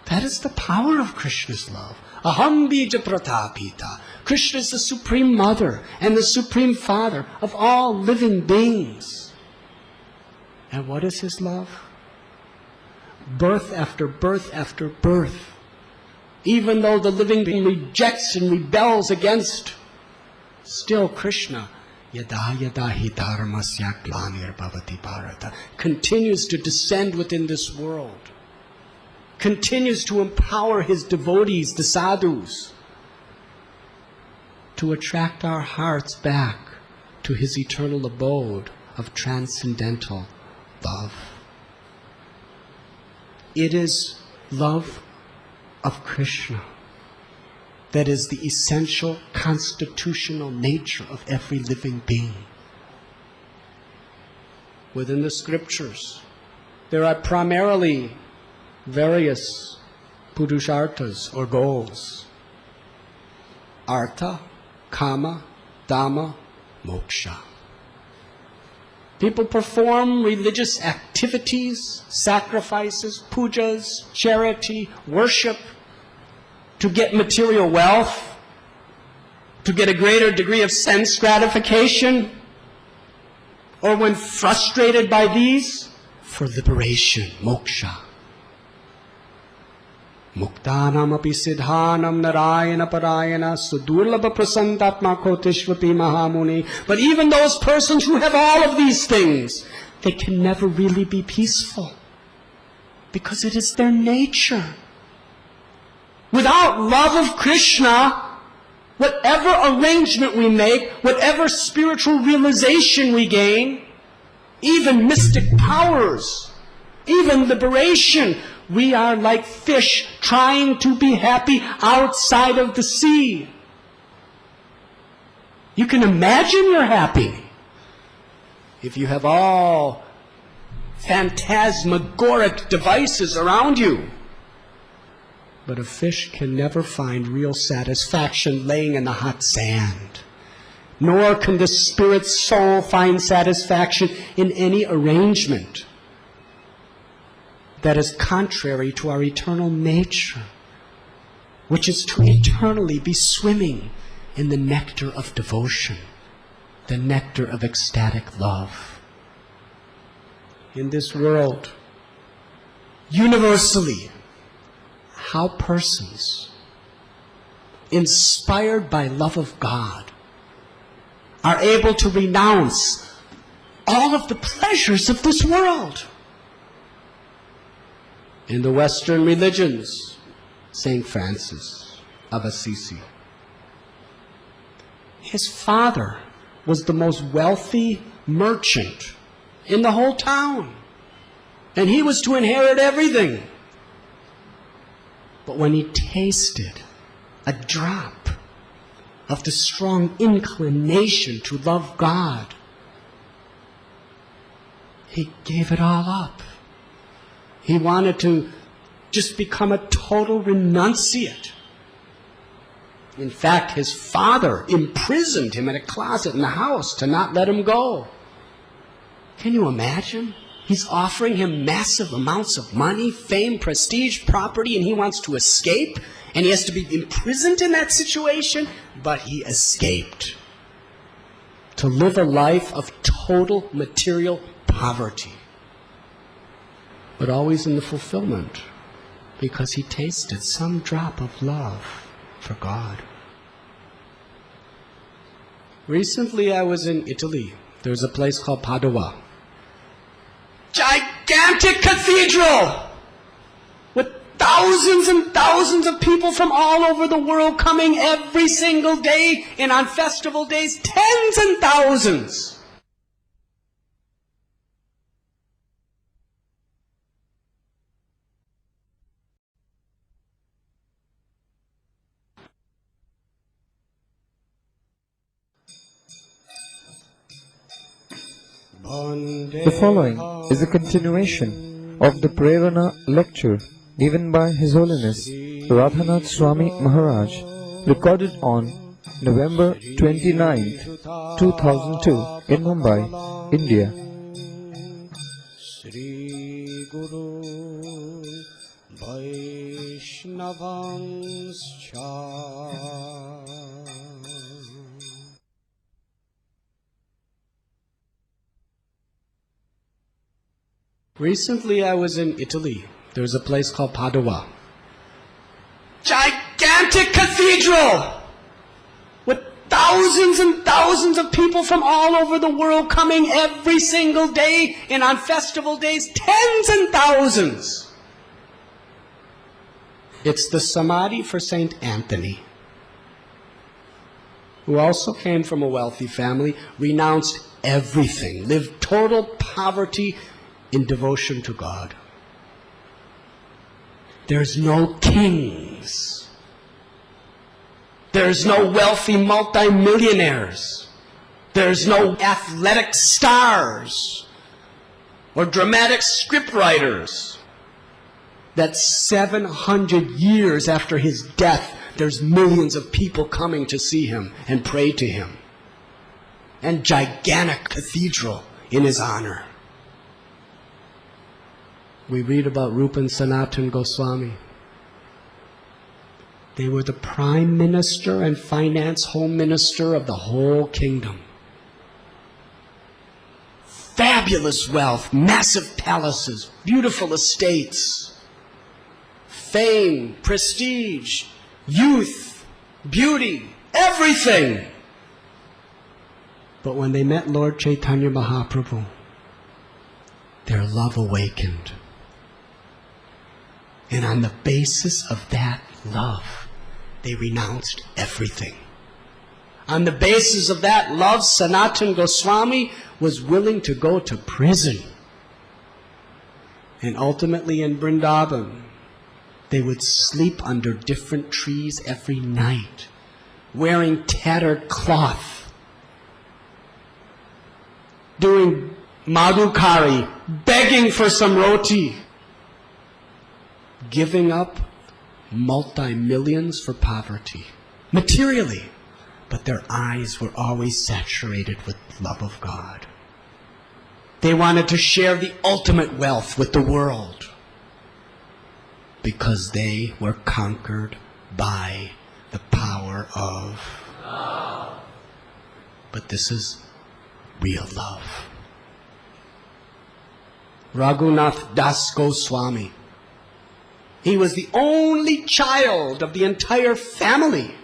That is the power of Krishna's love. Aham bija pratapita. Krishna is the Supreme Mother and the Supreme Father of all living beings. And what is His love? Birth after birth after birth. Even though the living being rejects and rebels against, still Krishna, yada yada hi dharmasya glanir bhavati bharata, continues to descend within this world, continues to empower His devotees, the sadhus, to attract our hearts back to His eternal abode of transcendental love. It is love of Krishna that is the essential constitutional nature of every living being. Within the scriptures, there are primarily various purusharthas or goals. Artha, Kama, Dhamma, Moksha. People perform religious activities, sacrifices, pujas, charity, worship to get material wealth, to get a greater degree of sense gratification, or when frustrated by these, for liberation, moksha. Muktanam api siddhanam narayana parayana sudurlabha prasantatma kotishvati mahamuni. But even those persons who have all of these things, they can never really be peaceful, because it is their nature. Without love of Krishna, whatever arrangement we make, whatever spiritual realization we gain, even mystic powers, even liberation, we are like fish trying to be happy outside of the sea. You can imagine you're happy if you have all phantasmagoric devices around you. But a fish can never find real satisfaction laying in the hot sand. Nor can the spirit soul find satisfaction in any arrangement that is contrary to our eternal nature, which is to eternally be swimming in the nectar of devotion, the nectar of ecstatic love. In this world, universally, how persons, inspired by love of God, are able to renounce all of the pleasures of this world. In the Western religions, St. Francis of Assisi, his father was the most wealthy merchant in the whole town, and he was to inherit everything. But when he tasted a drop of the strong inclination to love God, he gave it all up. He wanted to just become a total renunciate. In fact, his father imprisoned him in a closet in the house to not let him go. Can you imagine? He's offering him massive amounts of money, fame, prestige, property, and he wants to escape, and he has to be imprisoned in that situation, but he escaped to live a life of total material poverty, but always in the fulfillment, because he tasted some drop of love for God. Recently I was in Italy. There's a place called Padua. Gigantic cathedral with thousands and thousands of people from all over the world coming every single day, and on festival days, tens and thousands. The following is a continuation of the Prerana lecture given by His Holiness Radhanath Swami Maharaj, recorded on November 29th, 2002 in Mumbai, India. Shri Guru Vaishnava Vaishnavanscha. Recently I was in Italy. There's a place called Padua. Gigantic cathedral! With thousands and thousands of people from all over the world coming every single day, and on festival days, tens and thousands. It's the Samadhi for Saint Anthony, who also came from a wealthy family, renounced everything, lived total poverty in devotion to God. There's no kings. There's no wealthy multimillionaires. There's no athletic stars or dramatic scriptwriters. That 700 years after his death, there's millions of people coming to see him and pray to him. And gigantic cathedral in his honor. We read about Rupa and Sanatana Goswami. They were the prime minister and finance home minister of the whole kingdom. Fabulous wealth, massive palaces, beautiful estates, fame, prestige, youth, beauty, everything. But when they met Lord Chaitanya Mahaprabhu, their love awakened. And on the basis of that love, they renounced everything. On the basis of that love, Sanatana Goswami was willing to go to prison. And ultimately in Vrindavan, they would sleep under different trees every night, wearing tattered cloth, doing madhukari, begging for some roti, giving up multi-millions for poverty, materially, but their eyes were always saturated with love of God. They wanted to share the ultimate wealth with the world because they were conquered by the power of love. But this is real love. Raghunath Das Goswami. He was the only child of the entire family.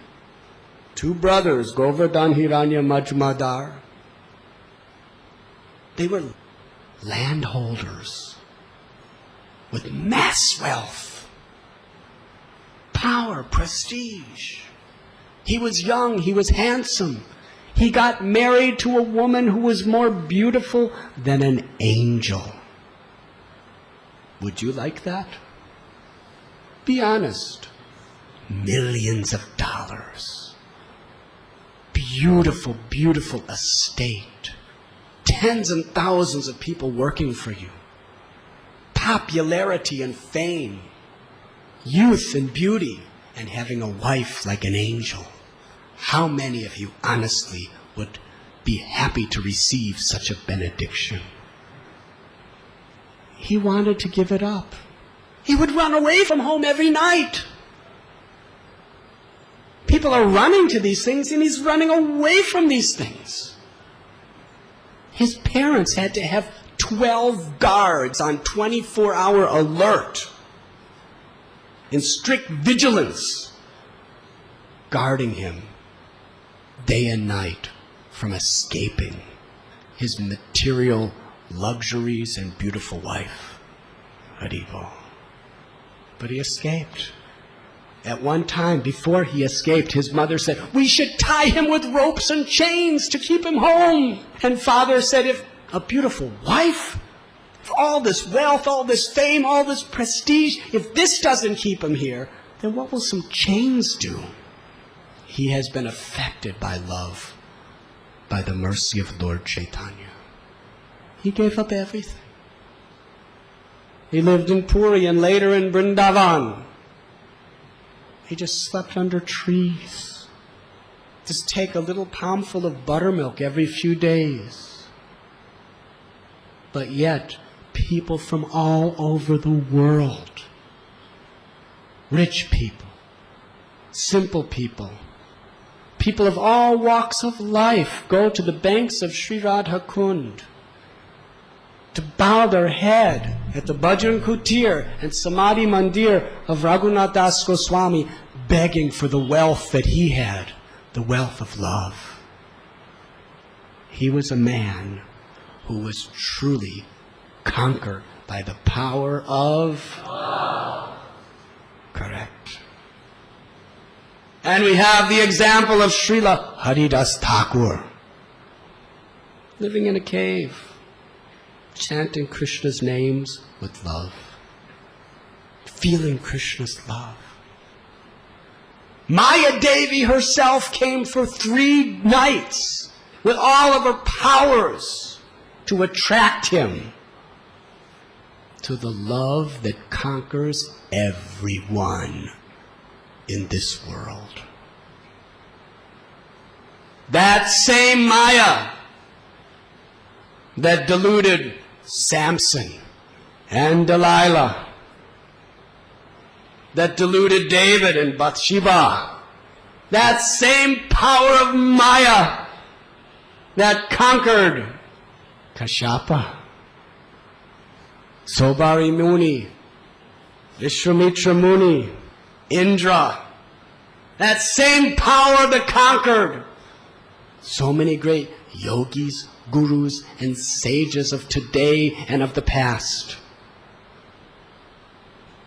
2 brothers, Govardhan, Hiranya, Majmadar. They were landholders with mass wealth, power, prestige. He was young, he was handsome. He got married to a woman who was more beautiful than an angel. Would you like that? Be honest. Millions of dollars. Beautiful, beautiful estate. Tens and thousands of people working for you. Popularity and fame. Youth and beauty. And having a wife like an angel. How many of you honestly would be happy to receive such a benediction? He wanted to give it up. He would run away from home every night. People are running to these things and he's running away from these things. His parents had to have 12 guards on 24-hour alert in strict vigilance, guarding him day and night from escaping his material luxuries and beautiful wife, Haribol. But he escaped. At one time, before he escaped, his mother said, "We should tie him with ropes and chains to keep him home." And father said, if a beautiful wife, if all this wealth, all this fame, all this prestige, if this doesn't keep him here, then what will some chains do? He has been affected by love, by the mercy of Lord Chaitanya. He gave up everything. He lived in Puri and later in Vrindavan. He just slept under trees. Just take a little palmful of buttermilk every few days. But yet, people from all over the world rich people, simple people, people of all walks of life go to the banks of Sri Radha Kund to bow their head at the Bhajan Kutir and Samadhi Mandir of Raghunath Das Goswami, begging for the wealth that he had, the wealth of love. He was a man who was truly conquered by the power of love. Correct. And we have the example of Srila Haridas Thakur, living in a cave, chanting Krishna's names with love, feeling Krishna's love. Maya Devi herself came for 3 nights with all of her powers to attract him to the love that conquers everyone in this world. That same Maya that deluded Samson and Delilah, that deluded David and Bathsheba, that same power of Maya that conquered Kashyapa, Sobari Muni, Vishwamitra Muni, Indra, that same power that conquered so many great yogis, gurus, and sages of today and of the past,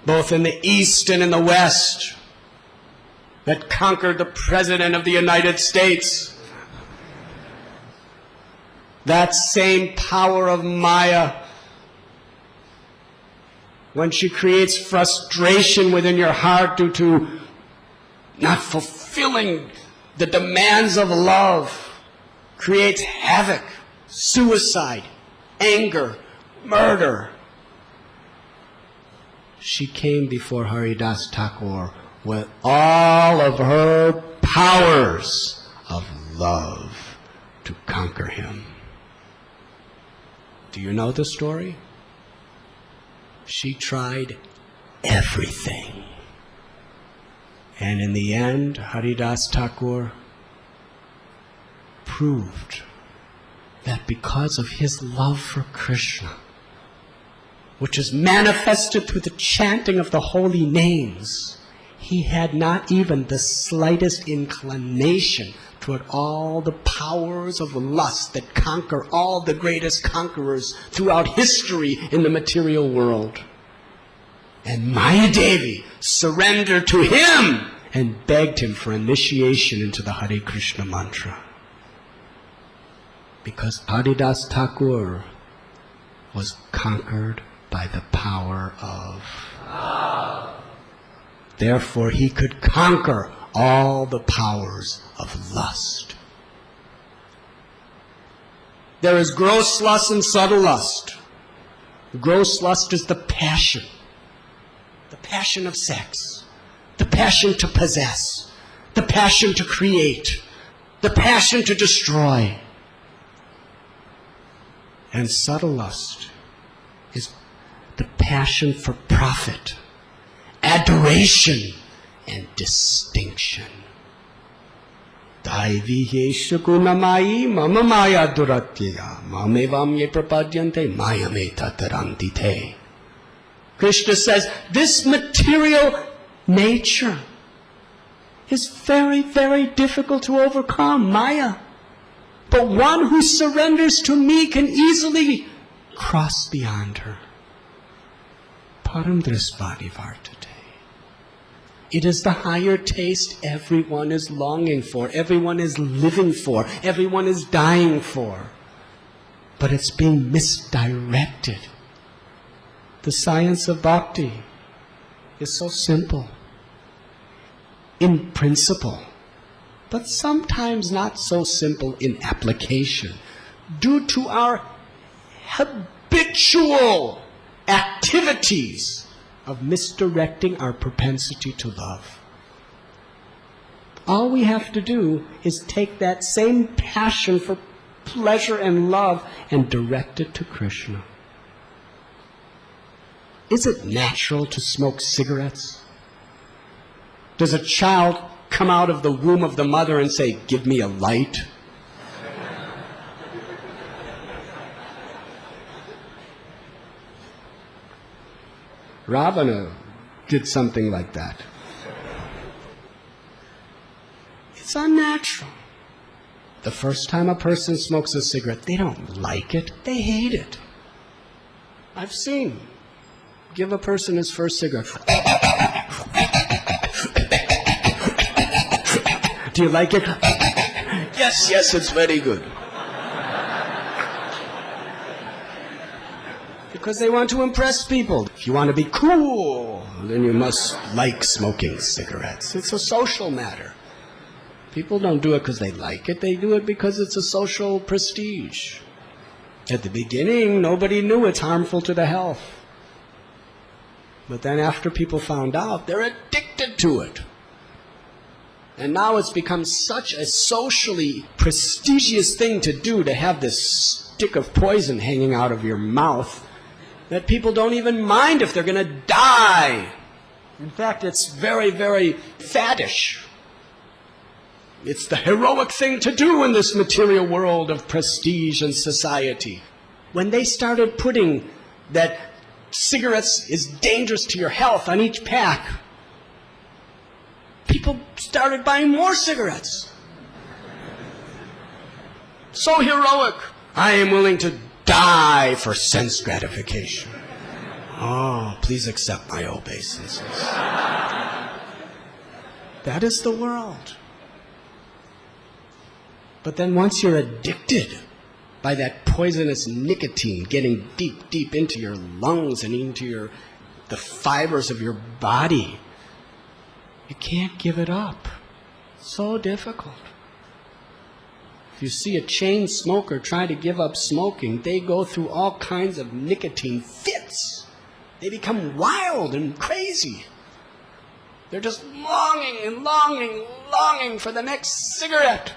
both in the East and in the West, that conquered the President of the United States. That same power of Maya, when she creates frustration within your heart due to not fulfilling the demands of love, creates havoc, suicide, anger, murder. She came before Haridas Thakur with all of her powers of love to conquer him. Do you know the story? She tried everything. And in the end, Haridas Thakur proved that because of his love for Krishna, which is manifested through the chanting of the holy names, he had not even the slightest inclination toward all the powers of lust that conquer all the greatest conquerors throughout history in the material world. And Maya Devi surrendered to him and begged him for initiation into the Hare Krishna mantra. Because Haridas Thakur was conquered by the power of love. Therefore, he could conquer all the powers of lust. There is gross lust and subtle lust. Gross lust is the passion of sex, the passion to possess, the passion to create, the passion to destroy. And subtle lust is the passion for profit, adoration, and distinction. Daivihesha gunamai mama maya duratya mamevam ye prapadyante mayame tatarantite. Krishna says this material nature is very, very difficult to overcome, Maya. But one who surrenders to me can easily cross beyond her. Paramdrisvani vartate. It is the higher taste everyone is longing for, everyone is living for, everyone is dying for. But it's being misdirected. The science of bhakti is so simple in principle, but sometimes not so simple in application due to our habitual activities of misdirecting our propensity to love. All we have to do is take that same passion for pleasure and love and direct it to Krishna. Is it natural to smoke cigarettes? Does a child come out of the womb of the mother and say, "Give me a light"? Ravana did something like that. It's unnatural. The first time a person smokes a cigarette, they don't like it, they hate it. I've seen. Give a person his first cigarette. Do you like it? Yes, yes, it's very good. Because they want to impress people. If you want to be cool, then you must like smoking cigarettes. It's a social matter. People don't do it because they like it. They do it because it's a social prestige. At the beginning, nobody knew it's harmful to the health. But then after people found out, they're addicted to it. And now it's become such a socially prestigious thing to do, to have this stick of poison hanging out of your mouth, that people don't even mind if they're going to die. In fact, it's very, very faddish. It's the heroic thing to do in this material world of prestige and society. When they started putting that cigarettes is dangerous to your health on each pack, people started buying more cigarettes. So heroic. I am willing to die for sense gratification. Oh, please accept my obeisances. That is the world. But then once you're addicted by that poisonous nicotine getting deep, deep into your lungs and into the fibers of your body, you can't give it up. So difficult. If you see a chain smoker try to give up smoking, they go through all kinds of nicotine fits. They become wild and crazy. They're just longing and longing, longing for the next cigarette.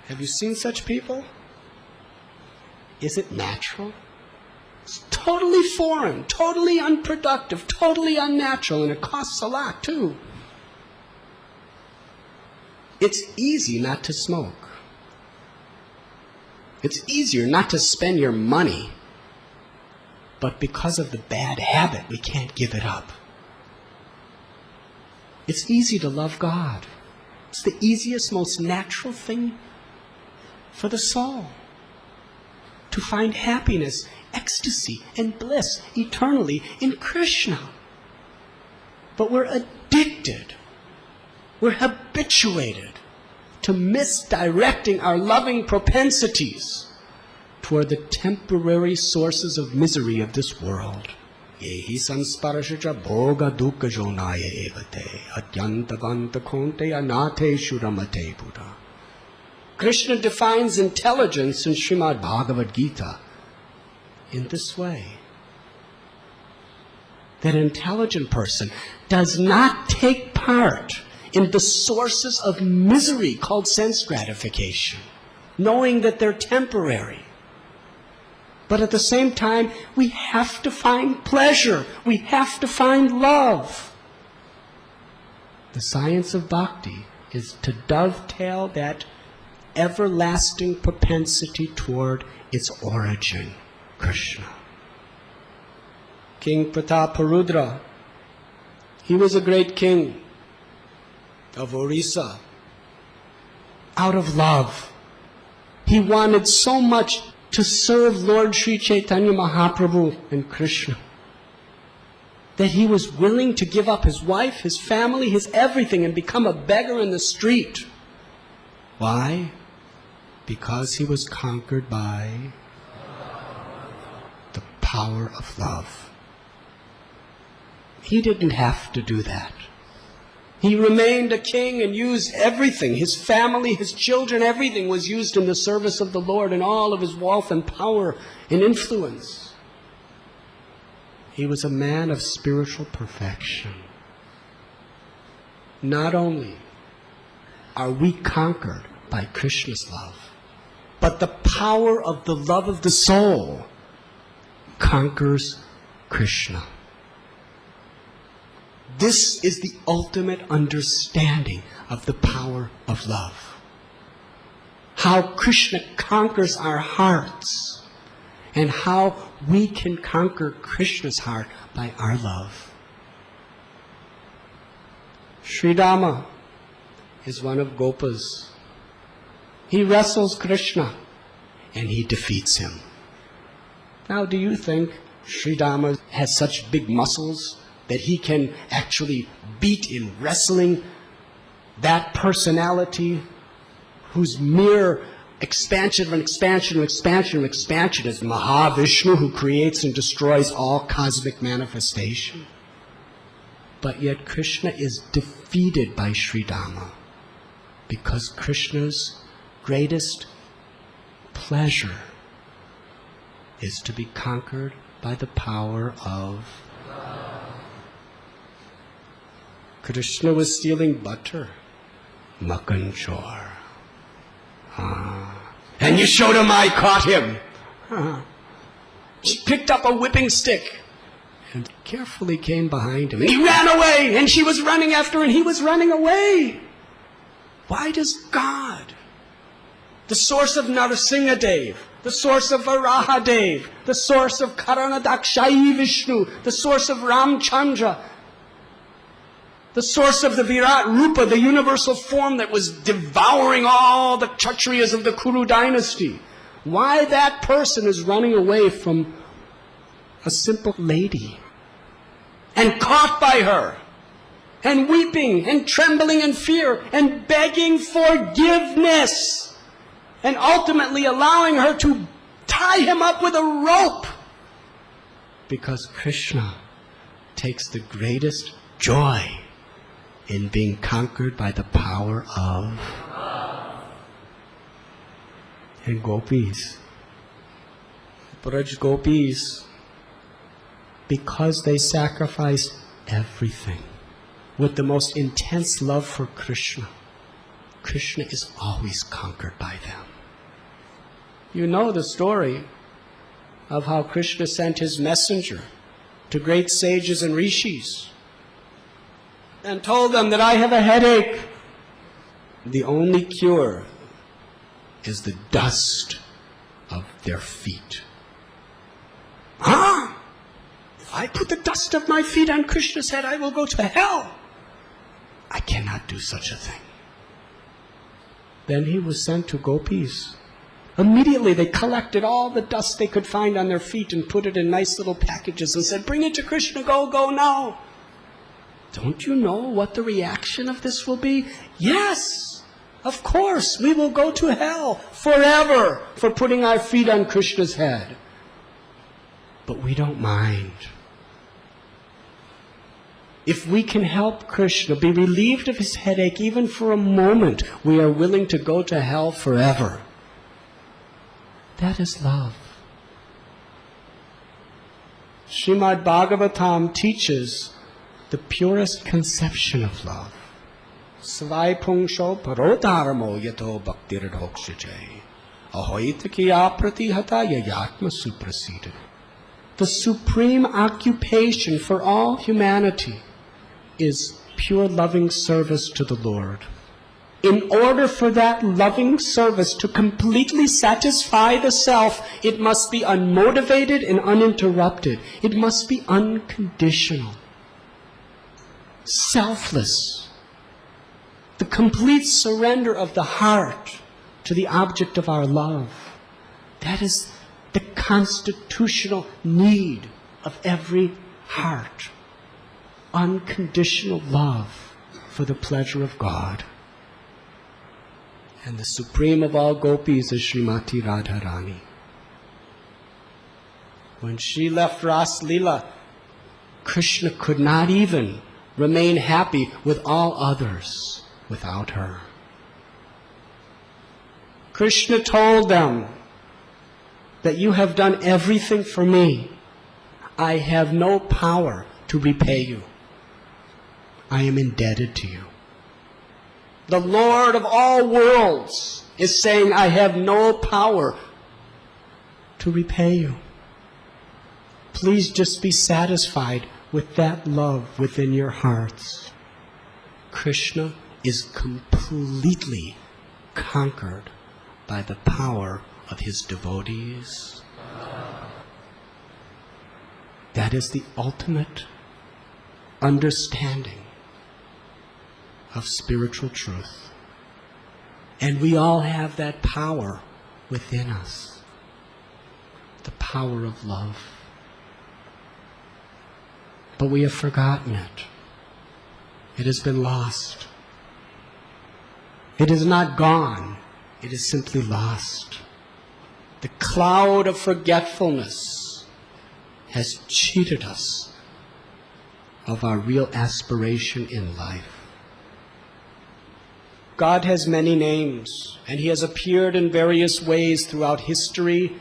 Have you seen such people? Is it natural? It's totally foreign, totally unproductive, totally unnatural, and it costs a lot too. It's easy not to smoke. It's easier not to spend your money. But because of the bad habit, we can't give it up. It's easy to love God. It's the easiest, most natural thing for the soul. To find happiness, ecstasy, and bliss eternally in Krishna. But we're addicted. We're habituated to misdirecting our loving propensities toward the temporary sources of misery of this world. Yehi sansparashacha bhoga dukkha jonaya evate atyantavanta konte anate shuramate Buddha. Krishna defines intelligence in Srimad Bhagavad Gita in this way. That an intelligent person does not take part in the sources of misery called sense gratification, knowing that they're temporary. But at the same time, we have to find pleasure. We have to find love. The science of bhakti is to dovetail that everlasting propensity toward its origin, Krishna. King Prataparudra, he was a great king of Orissa. Out of love, he wanted so much to serve Lord Sri Chaitanya Mahaprabhu and Krishna that he was willing to give up his wife, his family, his everything and become a beggar in the street. Why? Because he was conquered by the power of love. He didn't have to do that. He remained a king and used everything. His family, his children, everything was used in the service of the Lord and all of his wealth and power and influence. He was a man of spiritual perfection. Not only are we conquered by Krishna's love, but the power of the love of the soul conquers Krishna. This is the ultimate understanding of the power of love. How Krishna conquers our hearts, and how we can conquer Krishna's heart by our love. Sri Rama is one of Gopas. He wrestles Krishna and he defeats him. Now, do you think Sri Rama has such big muscles that he can actually beat in wrestling that personality whose mere expansion is Mahavishnu, who creates and destroys all cosmic manifestation? But yet Krishna is defeated by Sri Rama because Krishna's greatest pleasure is to be conquered by the power of love. Krishna was stealing butter, Makan Chor. And Yashodamai caught him. She picked up a whipping stick and carefully came behind him. And he ran away, and she was running after, and he was running away. Why does God, the source of Narasimhadev, the source of Varahadev, the source of Karanadakshayi Vishnu, the source of Ramchandra, the source of the Virat Rupa, the universal form that was devouring all the Kshatriyas of the Kuru dynasty, why that person is running away from a simple lady and caught by her and weeping and trembling in fear and begging forgiveness and ultimately allowing her to tie him up with a rope? Because Krishna takes the greatest joy in being conquered by the power of love. And gopis, Braj gopis, because they sacrificed everything with the most intense love for Krishna, Krishna is always conquered by them. You know the story of how Krishna sent his messenger to great sages and rishis and told them that I have a headache. The only cure is the dust of their feet. Huh? If I put the dust of my feet on Krishna's head, I will go to hell. I cannot do such a thing. Then he was sent to gopis. Immediately they collected all the dust they could find on their feet and put it in nice little packages and said, bring it to Krishna, go now. Don't you know what the reaction of this will be? Yes, of course, we will go to hell forever for putting our feet on Krishna's head. But we don't mind. If we can help Krishna be relieved of his headache even for a moment, we are willing to go to hell forever. That is love. Srimad Bhagavatam teaches the purest conception of love. Svai pungsho parodharmo yato bhaktiradhokshache ahoitakiya pratihata yayatma suprasiddha. The supreme occupation for all humanity is pure loving service to the Lord. In order for that loving service to completely satisfy the self, it must be unmotivated and uninterrupted. It must be unconditional, selfless. The complete surrender of the heart to the object of our love. That is the constitutional need of every heart. Unconditional love for the pleasure of God. And the supreme of all gopis is Srimati Radharani. When she left Ras Leela, Krishna could not even remain happy with all others without her. Krishna told them that you have done everything for me. I have no power to repay you. I am indebted to you. The Lord of all worlds is saying, I have no power to repay you. Please just be satisfied with that love within your hearts, Krishna is completely conquered by the power of his devotees. That is the ultimate understanding of spiritual truth. And we all have that power within us, the power of love. But we have forgotten it. It has been lost. It is not gone. It is simply lost. The cloud of forgetfulness has cheated us of our real aspiration in life. God has many names, and he has appeared in various ways throughout history,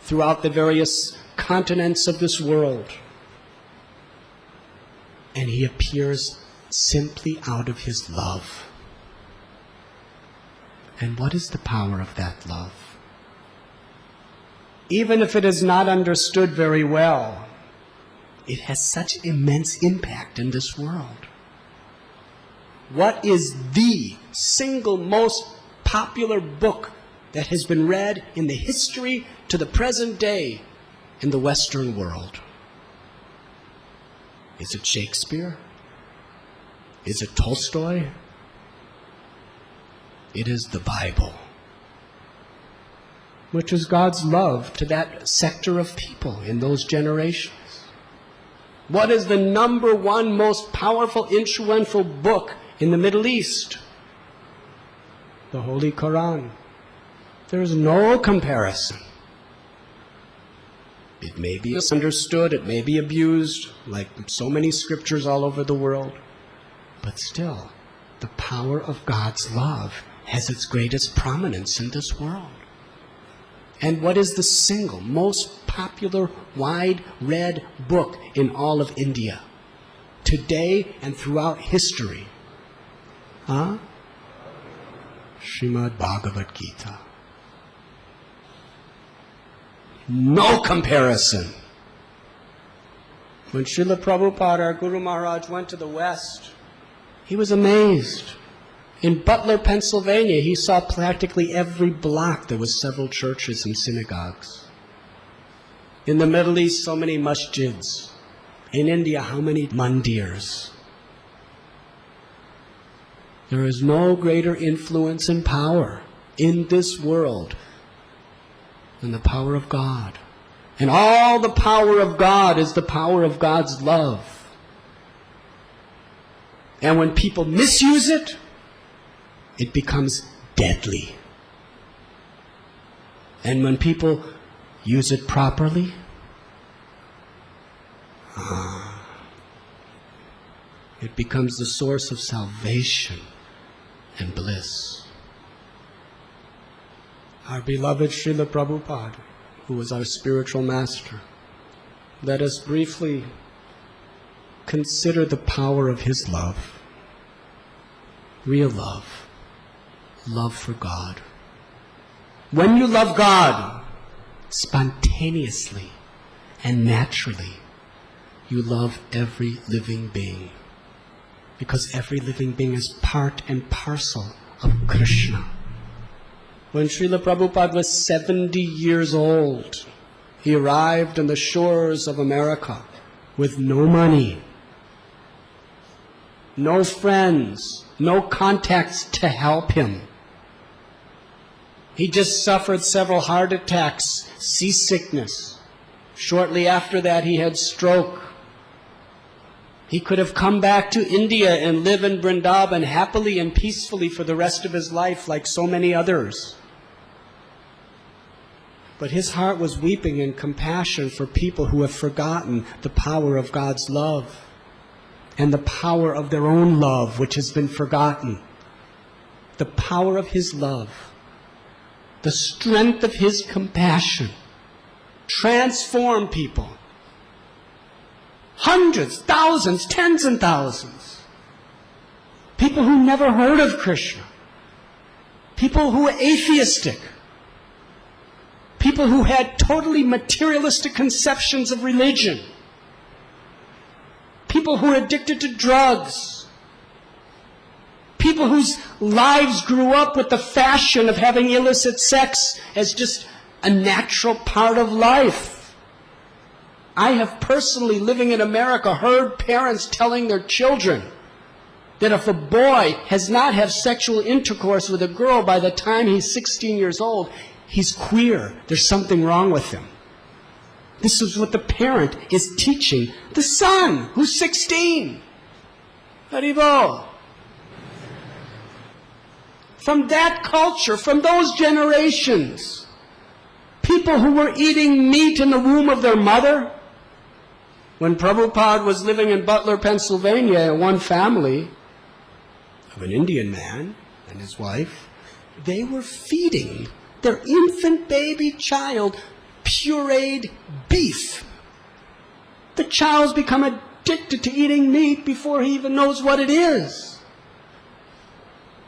throughout the various continents of this world. And he appears simply out of his love. And what is the power of that love? Even if it is not understood very well, it has such immense impact in this world. What is the single most popular book that has been read in the history to the present day in the Western world? Is it Shakespeare? Is it Tolstoy? It is the Bible, which is God's love to that sector of people in those generations. What is the number one most powerful, influential book in the Middle East? The Holy Quran. There is no comparison. It may be misunderstood, it may be abused, like so many scriptures all over the world, but still, the power of God's love has its greatest prominence in this world. And what is the single most popular, wide-read book in all of India, today and throughout history? Srimad Bhagavad Gita. No comparison. When Srila Prabhupada, our Guru Maharaj, went to the West, he was amazed. In Butler, Pennsylvania, he saw practically every block there was several churches and synagogues. In the Middle East, so many masjids. In India, how many mandirs? There is no greater influence and power in this world than the power of God. And all the power of God is the power of God's love. And when people misuse it, it becomes deadly. And when people use it properly, it becomes the source of salvation and bliss. Our beloved Srila Prabhupada, who was our spiritual master, let us briefly consider the power of his love. Real love. Love for God. When you love God, spontaneously and naturally, you love every living being. Because every living being is part and parcel of Krishna. When Srila Prabhupada was 70 years old, he arrived on the shores of America with no money, no friends, no contacts to help him. He just suffered several heart attacks, seasickness. Shortly after that, he had stroke. He could have come back to India and live in Vrindavan happily and peacefully for the rest of his life like so many others. But his heart was weeping in compassion for people who have forgotten the power of God's love and the power of their own love, which has been forgotten. The power of his love, the strength of his compassion, transform people. Hundreds, thousands, tens and thousands. People who never heard of Krishna. People who were atheistic. People who had totally materialistic conceptions of religion. people who are addicted to drugs, people whose lives grew up with the fashion of having illicit sex as just a natural part of life. I have personally, living in America, heard parents telling their children that if a boy has not had sexual intercourse with a girl by the time he's 16 years old, he's queer. There's something wrong with him. This is what the parent is teaching the son who's 16. Haribol. From that culture, from those generations, people who were eating meat in the womb of their mother. When Prabhupada was living in Butler, Pennsylvania, one family of an Indian man and his wife, they were feeding their infant baby child pureed beef. The child's become addicted to eating meat before he even knows what it is.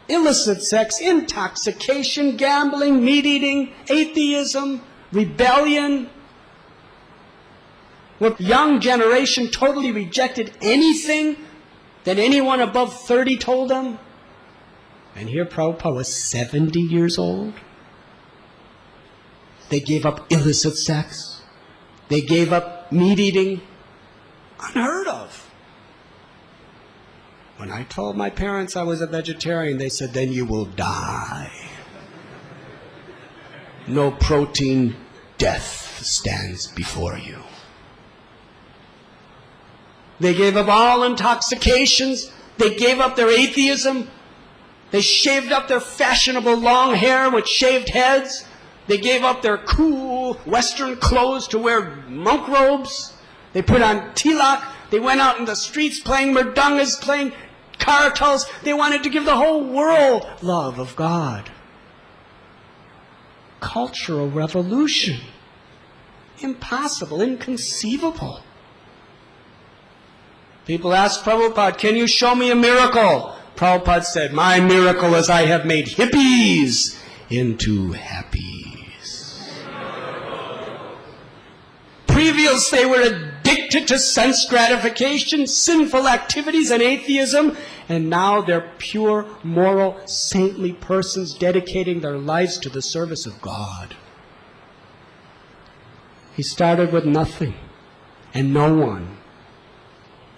Illicit sex, intoxication, gambling, meat eating, atheism, rebellion. The young generation totally rejected anything that anyone above 30 told them. And here Prabhupada was 70 years old. They gave up illicit sex. They gave up meat eating. Unheard of. When I told my parents I was a vegetarian, they said, then you will die. No protein, death stands before you. They gave up all intoxications. They gave up their atheism. They shaved up their fashionable long hair with shaved heads. They gave up their cool Western clothes to wear monk robes. They put on tilak. They went out in the streets playing mridungas, playing kartals. They wanted to give the whole world love of God. Cultural revolution. Impossible, inconceivable. People asked Prabhupada, can you show me a miracle? Prabhupada said, my miracle is I have made hippies into happies. Previous, they were addicted to sense gratification, sinful activities, and atheism, and now they're pure, moral, saintly persons dedicating their lives to the service of God. He started with nothing and no one.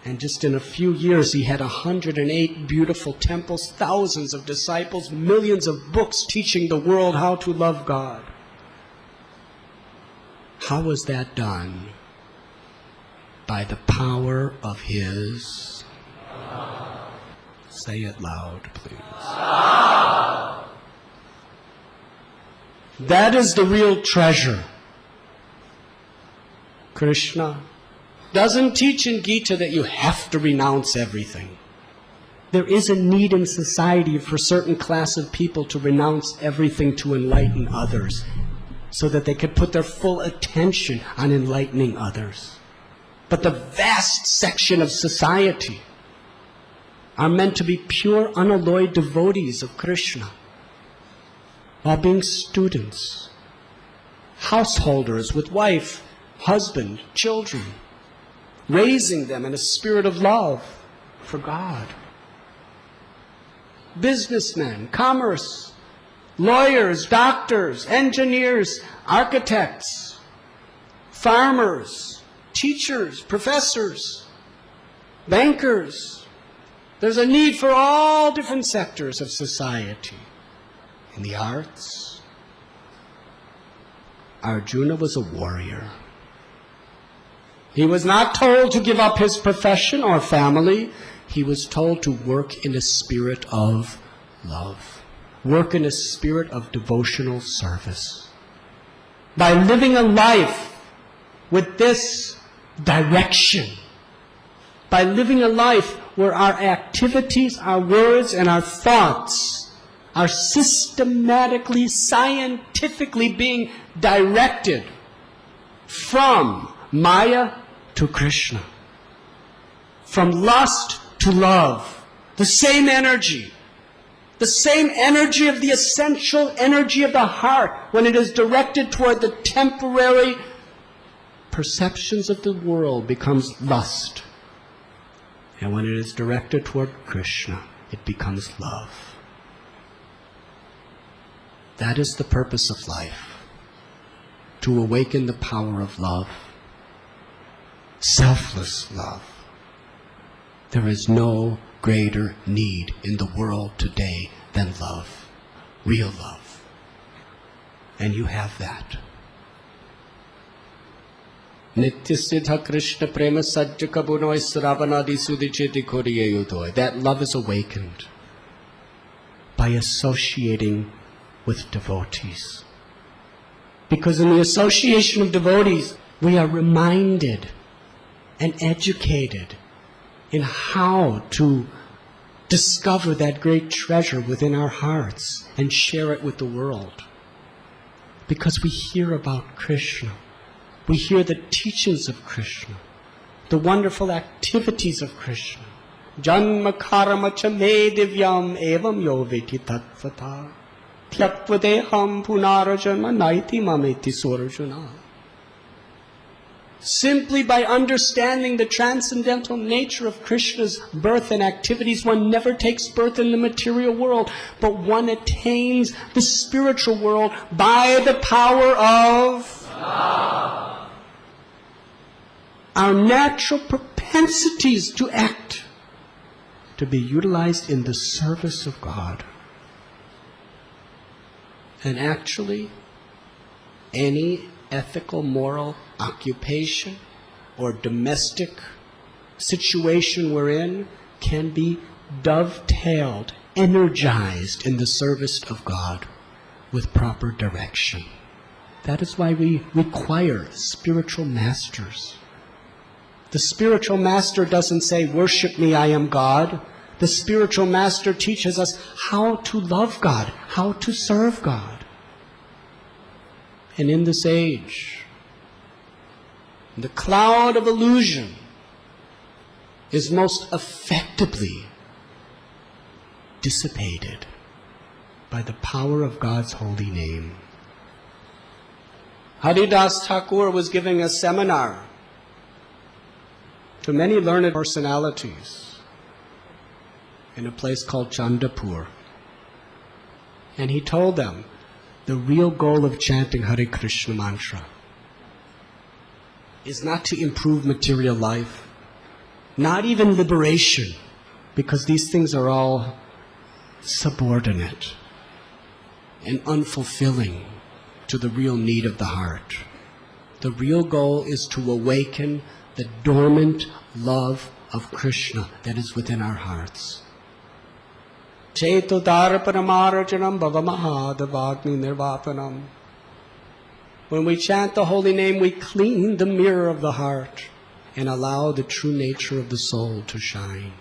And just in a few years, he had 108 beautiful temples, thousands of disciples, millions of books teaching the world how to love God. How was that done? By the power of his... Say it loud, please. That is the real treasure. Krishna doesn't teach in Gita that you have to renounce everything. There is a need in society for a certain class of people to renounce everything to enlighten others, so that they could put their full attention on enlightening others. But the vast section of society are meant to be pure, unalloyed devotees of Krishna, while being students, householders with wife, husband, children, raising them in a spirit of love for God. Businessmen, commerce, lawyers, doctors, engineers, architects, farmers, teachers, professors, bankers. There's a need for all different sectors of society. In the arts, Arjuna was a warrior. He was not told to give up his profession or family. He was told to work in a spirit of love. Work in a spirit of devotional service. By living a life with this direction, by living a life where our activities, our words, and our thoughts are systematically, scientifically being directed from Maya to Krishna, from lust to love, the same energy of the essential energy of the heart when it is directed toward the temporary perceptions of the world becomes lust. And when it is directed toward Krishna, it becomes love. That is the purpose of life, to awaken the power of love, selfless love. There is no greater need in the world today than love, real love. And you have that. Nityasiddha Krishna prema sajja kabunoy sravanadi sudicheti koriyeyodoy. That love is awakened by associating with devotees. Because in the association of devotees, we are reminded and educated in how to discover that great treasure within our hearts and share it with the world. Because we hear about Krishna. We hear the teachings of Krishna, the wonderful activities of Krishna. Janma karma cha me divyam evam yo veti tattvata. Tyatvadeham punarajanma naiti mameti sorajuna. Simply by understanding the transcendental nature of Krishna's birth and activities, one never takes birth in the material world, but one attains the spiritual world by the power of love. Our natural propensities to act, to be utilized in the service of God. And actually, any ethical, moral occupation or domestic situation we're in can be dovetailed, energized in the service of God with proper direction. That is why we require spiritual masters. The spiritual master doesn't say, worship me, I am God. The spiritual master teaches us how to love God, how to serve God. And in this age, the cloud of illusion is most effectively dissipated by the power of God's holy name. Haridas Thakur was giving a seminar to many learned personalities in a place called Chandapur. And he told them the real goal of chanting Hare Krishna mantra is not to improve material life, not even liberation, because these things are all subordinate and unfulfilling to the real need of the heart. The real goal is to awaken the dormant love of Krishna that is within our hearts. Cheto darpanamarajanam bhavamahadavagni nirvapanam. When we chant the holy name, we clean the mirror of the heart and allow the true nature of the soul to shine.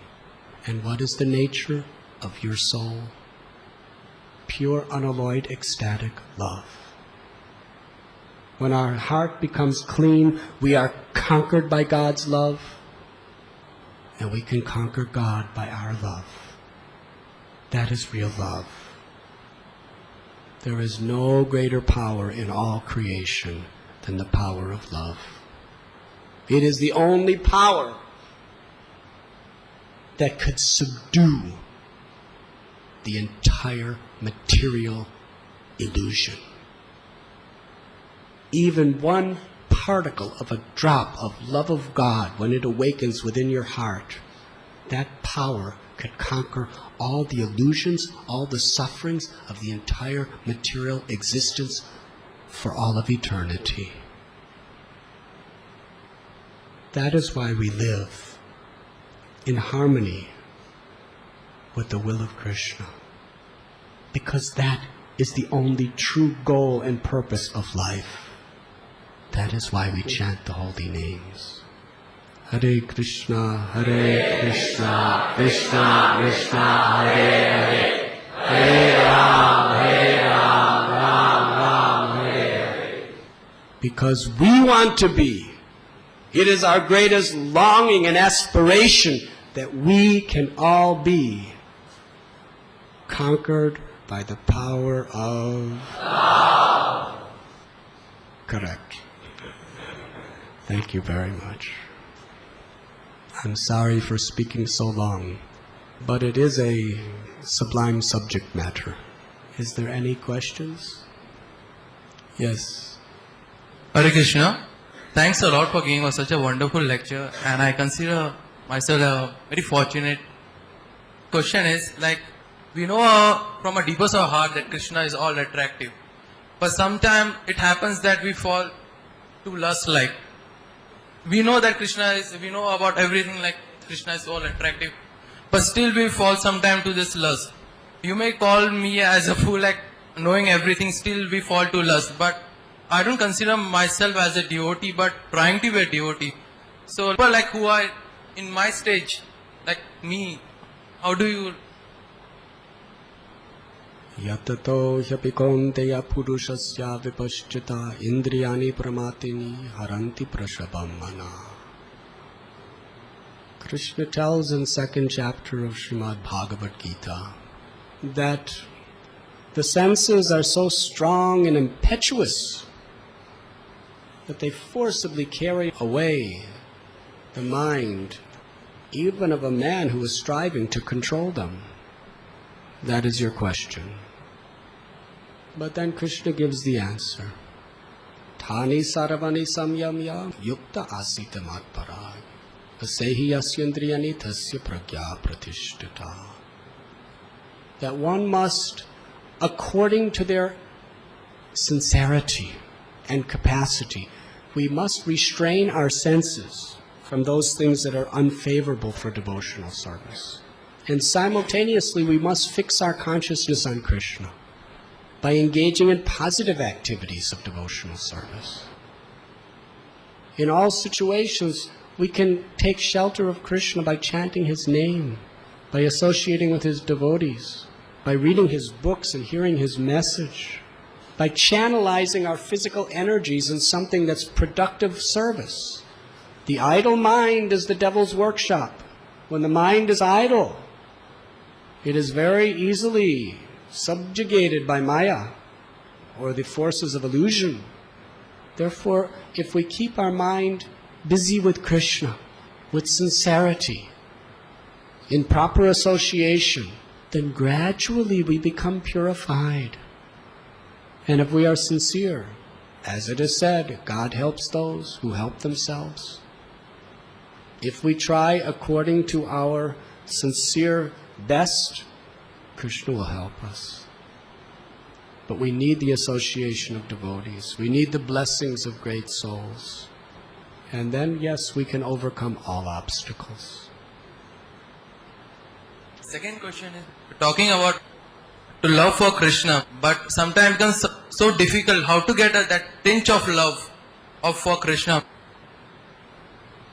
And what is the nature of your soul? Pure, unalloyed, ecstatic love. When our heart becomes clean, we are conquered by God's love, and we can conquer God by our love. That is real love. There is no greater power in all creation than the power of love. It is the only power that could subdue the entire material illusion. Even one particle of a drop of love of God, when it awakens within your heart, that power could conquer all the illusions, all the sufferings of the entire material existence for all of eternity. That is why we live in harmony with the will of Krishna, because that is the only true goal and purpose of life. That is why we chant the holy names. Hare Krishna, Krishna Krishna, Hare Hare, Hare Ram, Ram, Hare Hare. Because we want to be. It is our greatest longing and aspiration that we can all be conquered by the power of love. Correct. Thank you very much. I'm sorry for speaking so long, but it is a sublime subject matter. Is there any questions? Yes. Hare Krishna. Thanks a lot for giving us such a wonderful lecture, and I consider myself very fortunate. Question is, like, we know from a deepest of our heart that Krishna is all attractive, but sometimes it happens that we fall to lust. Like, we know that we know about everything, like Krishna is all attractive, but still we fall sometime to this lust. You may call me as a fool, like knowing everything, still we fall to lust, but I don't consider myself as a devotee, but trying to be a devotee. So people like who are in my stage, like me, how do you? Yatato hyapikonteya purushasya vipaschita indriyani pramatini haranti prashabam mana. Krishna tells in second chapter of Srimad Bhagavad Gita that the senses are so strong and impetuous that they forcibly carry away the mind even of a man who is striving to control them. That is your question. But then Krishna gives the answer. Thani saravani samyamya yukta asita matpara asehi asyandriyani tasya pragya pratishtita. That one must, according to their sincerity and capacity, we must restrain our senses from those things that are unfavorable for devotional service. And simultaneously, we must fix our consciousness on Krishna by engaging in positive activities of devotional service. In all situations, we can take shelter of Krishna by chanting His name, by associating with His devotees, by reading His books and hearing His message, by channelizing our physical energies in something that's productive service. The idle mind is the devil's workshop. When the mind is idle, it is very easily subjugated by Maya or the forces of illusion. Therefore, if we keep our mind busy with Krishna, with sincerity, in proper association, then gradually we become purified. And if we are sincere, as it is said, God helps those who help themselves. If we try according to our sincere best, Krishna will help us. But we need the association of devotees. We need the blessings of great souls. And then, yes, we can overcome all obstacles. Second question is, talking about to love for Krishna, but sometimes it becomes so difficult how to get that tinge of love for Krishna.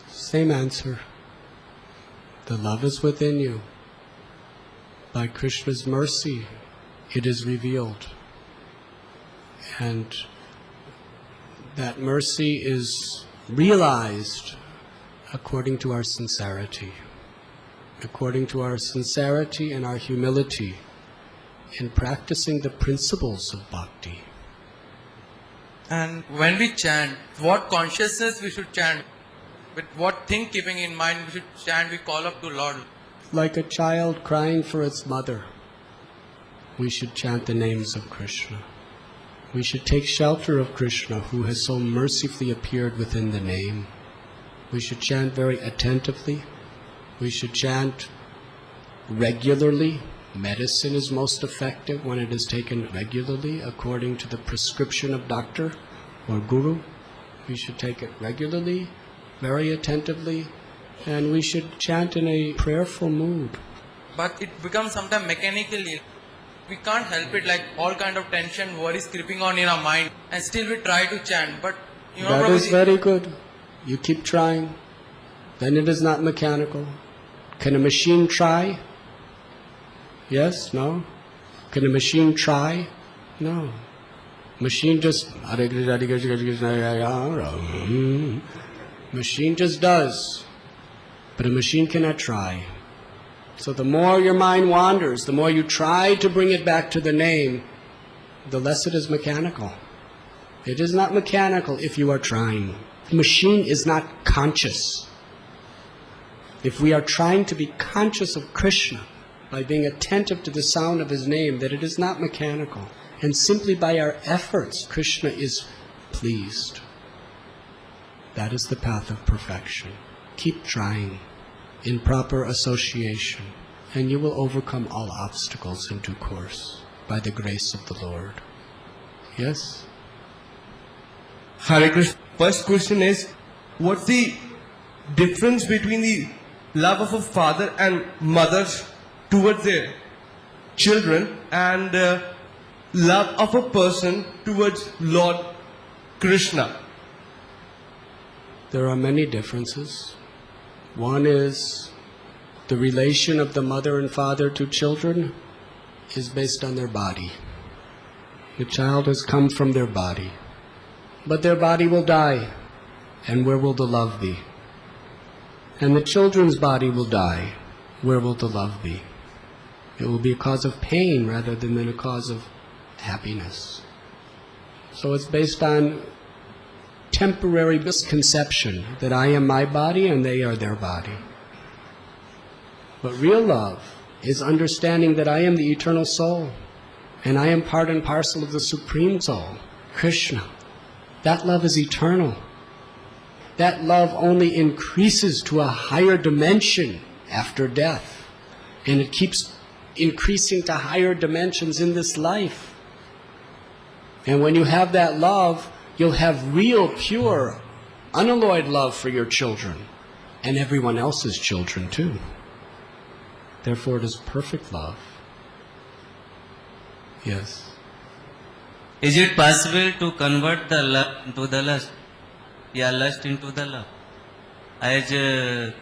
Same answer. The love is within you. By Krishna's mercy, it is revealed. And that mercy is realized according to our sincerity. According to our sincerity and our humility in practicing the principles of bhakti. And when we chant, what consciousness we should chant? With what thing keeping in mind we should chant, we call up to Lord? Like a child crying for its mother, we should chant the names of Krishna. We should take shelter of Krishna, who has so mercifully appeared within the name. We should chant very attentively. We should chant regularly. Medicine is most effective when it is taken regularly according to the prescription of doctor or guru. We should take it regularly, very attentively, and we should chant in a prayerful mood. But it becomes sometimes mechanically. We can't help it, like all kind of tension, worries creeping on in our mind, and still we try to chant. But you know, that is very good. You keep trying. Then it is not mechanical. Can a machine try? Yes? No? Can a machine try? No. Machine just machine just does. But a machine cannot try. So the more your mind wanders, the more you try to bring it back to the name, the less it is mechanical. It is not mechanical if you are trying. The machine is not conscious. if we are trying to be conscious of Krishna by being attentive to the sound of his name, that it is not mechanical. And simply by our efforts, Krishna is pleased. That is the path of perfection. Keep trying in proper association, and you will overcome all obstacles in due course by the grace of the Lord. Yes? Hare Krishna. First question is, what's the difference between the love of a father and mother towards their children and love of a person towards Lord Krishna? There are many differences. One is the relation of the mother and father to children is based on their body. The child has come from their body. But their body will die, and where will the love be? And the children's body will die, where will the love be? It will be a cause of pain rather than a cause of happiness. So it's based on temporary misconception that I am my body and they are their body. But real love is understanding that I am the eternal soul, and I am part and parcel of the Supreme Soul, Krishna. That love is eternal. That love only increases to a higher dimension after death. And it keeps increasing to higher dimensions in this life. And when you have that love, you'll have real, pure, unalloyed love for your children and everyone else's children too. Therefore, it is perfect love. Yes. Is it possible to convert the love into the lust? Yeah, lust into the love. As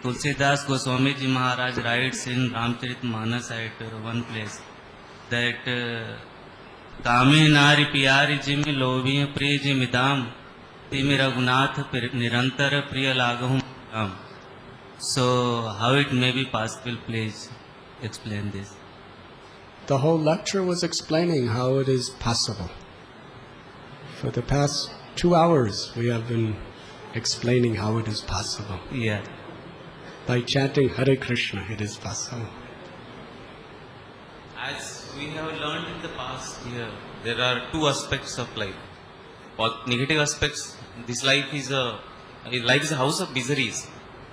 Tulsidas Goswami Ji Maharaj writes in Ramcharitmanas at one place that Kame nari piyari jimi loviya priya jimidam timi raghunath nirantara priya lagahum. So how it may be possible, please explain this. The whole lecture was explaining how it is possible. For the past 2 hours, we have been explaining how it is possible. Yeah. By chanting Hare Krishna, it is possible. As we have learned in the past year, there are two aspects of life. Negative aspects, this life is a house of miseries.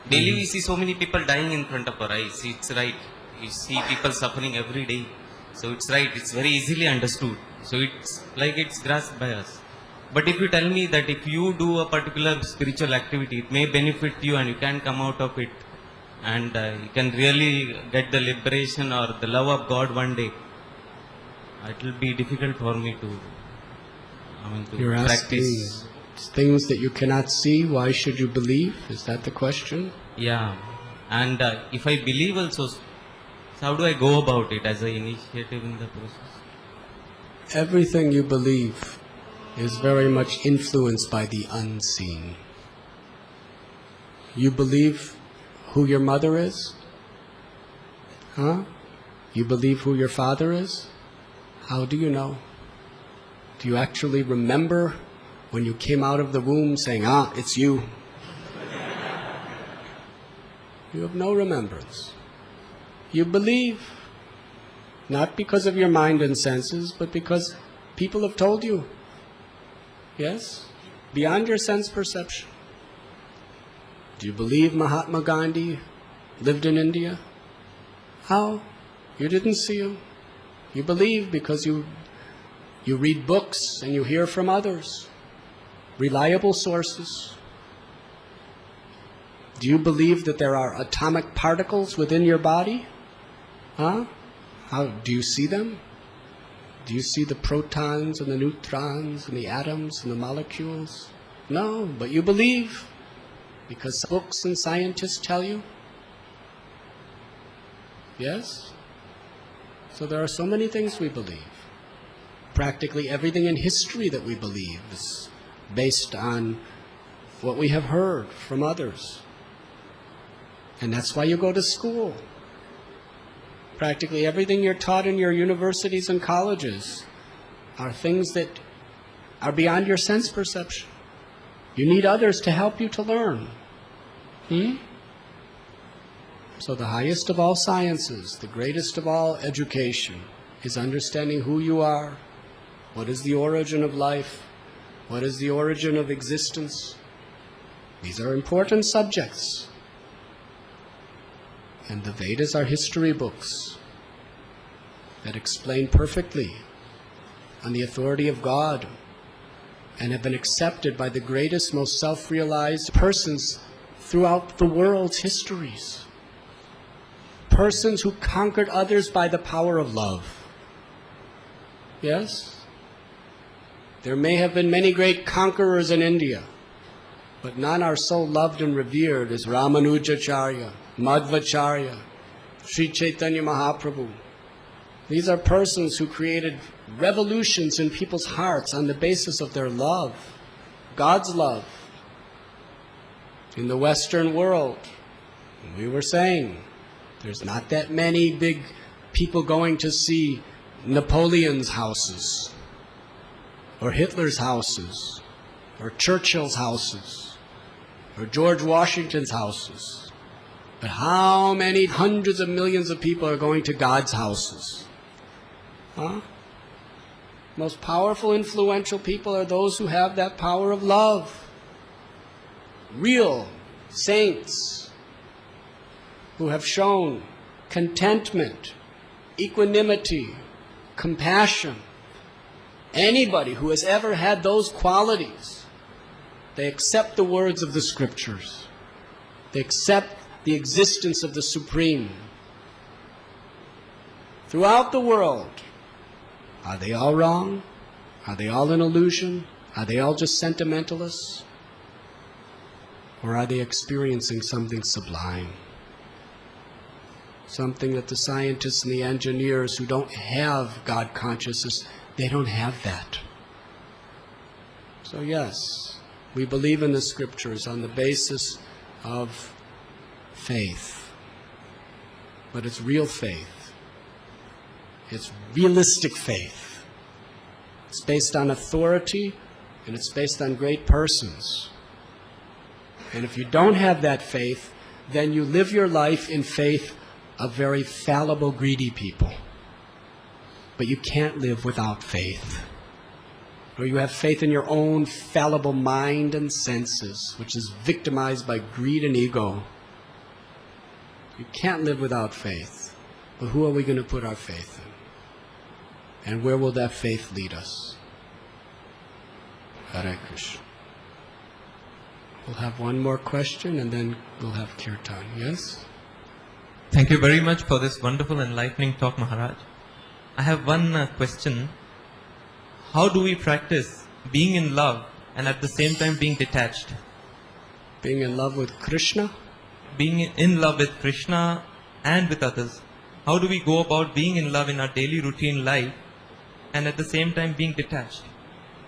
Daily we see so many people dying in front of our eyes. It's right. We see people suffering every day. So it's right. It's very easily understood. So it's like it's grasped by us. But if you tell me that if you do a particular spiritual activity, it may benefit you and you can come out of it and you can really get the liberation or the love of God one day, it will be difficult for me to, You're practice. asking things that you cannot see, why should you believe? Is that the question? Yeah. And if I believe also, so how do I go about it as an initiative in the process? Everything you believe is very much influenced by the unseen. You believe who your mother is? Huh? You believe who your father is? How do you know? Do you actually remember when you came out of the womb saying, it's you? You have no remembrance. You believe, not because of your mind and senses, but because people have told you. Yes? Beyond your sense perception. Do you believe Mahatma Gandhi lived in India? How? You didn't see him. You believe because you read books and you hear from others. Reliable sources. Do you believe that there are atomic particles within your body? Huh? How do you see them? Do you see the protons and the neutrons and the atoms and the molecules? No, but you believe because books and scientists tell you. Yes? So there are so many things we believe. Practically everything in history that we believe is based on what we have heard from others. And that's why you go to school. Practically everything you're taught in your universities and colleges are things that are beyond your sense perception. You need others to help you to learn. So the highest of all sciences, the greatest of all education, is understanding who you are, what is the origin of life, what is the origin of existence. These are important subjects. And the Vedas are history books that explain perfectly on the authority of God and have been accepted by the greatest, most self-realized persons throughout the world's histories. Persons who conquered others by the power of love. Yes? There may have been many great conquerors in India, but none are so loved and revered as Ramanujacharya, Madhvacharya, Sri Chaitanya Mahaprabhu. These are persons who created revolutions in people's hearts on the basis of their love, God's love. In the Western world, we were saying, there's not that many big people going to see Napoleon's houses, or Hitler's houses, or Churchill's houses, or George Washington's houses. But how many hundreds of millions of people are going to God's houses? Huh? Most powerful, influential people are those who have that power of love. Real saints who have shown contentment, equanimity, compassion. Anybody who has ever had those qualities, they accept the words of the scriptures. They accept the existence of the Supreme. Throughout the world, are they all wrong? Are they all an illusion? Are they all just sentimentalists? Or are they experiencing something sublime? Something that the scientists and the engineers who don't have God consciousness, they don't have that. So yes, we believe in the scriptures on the basis of faith. But it's real faith. It's realistic faith. It's based on authority and it's based on great persons. And if you don't have that faith, then you live your life in faith of very fallible, greedy people. But you can't live without faith. Or you have faith in your own fallible mind and senses, which is victimized by greed and ego. You can't live without faith. But who are we going to put our faith in? And where will that faith lead us? Hare Krishna. We'll have one more question and then we'll have kirtan. Yes? Thank you very much for this wonderful enlightening talk, Maharaj. I have one question. How do we practice being in love and at the same time being detached? Being in love with Krishna? Being in love with Krishna and with others. How do we go about being in love in our daily routine life and at the same time being detached?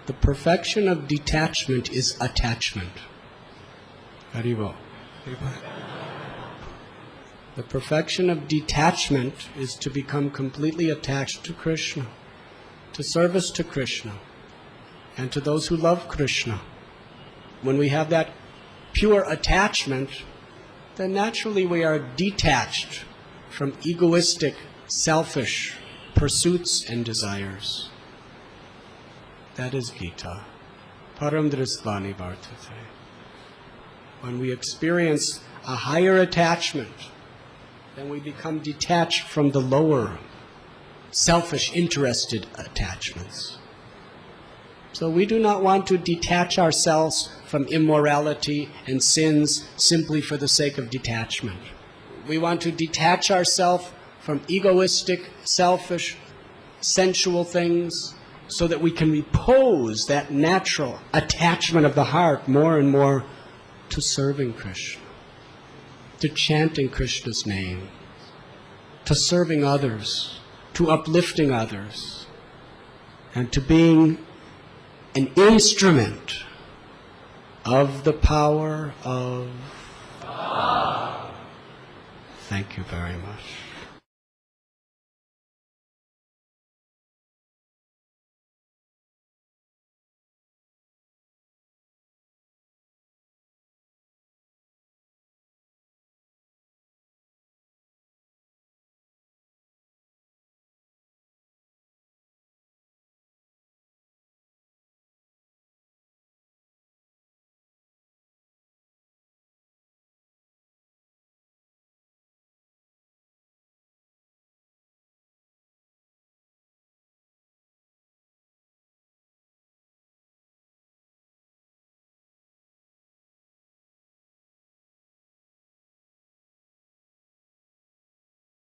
The perfection of detachment is attachment. Haribo. The perfection of detachment is to become completely attached to Krishna, to service to Krishna, and to those who love Krishna. When we have that pure attachment, then naturally we are detached from egoistic, selfish pursuits and desires. That is Gita. Param Dristvani Vartate. When we experience a higher attachment, then we become detached from the lower, selfish, interested attachments. So we do not want to detach ourselves from immorality and sins simply for the sake of detachment. We want to detach ourselves from egoistic, selfish, sensual things so that we can repose that natural attachment of the heart more and more to serving Krishna, to chanting Krishna's name, to serving others, to uplifting others, and to being an instrument of the power of God. Thank you very much.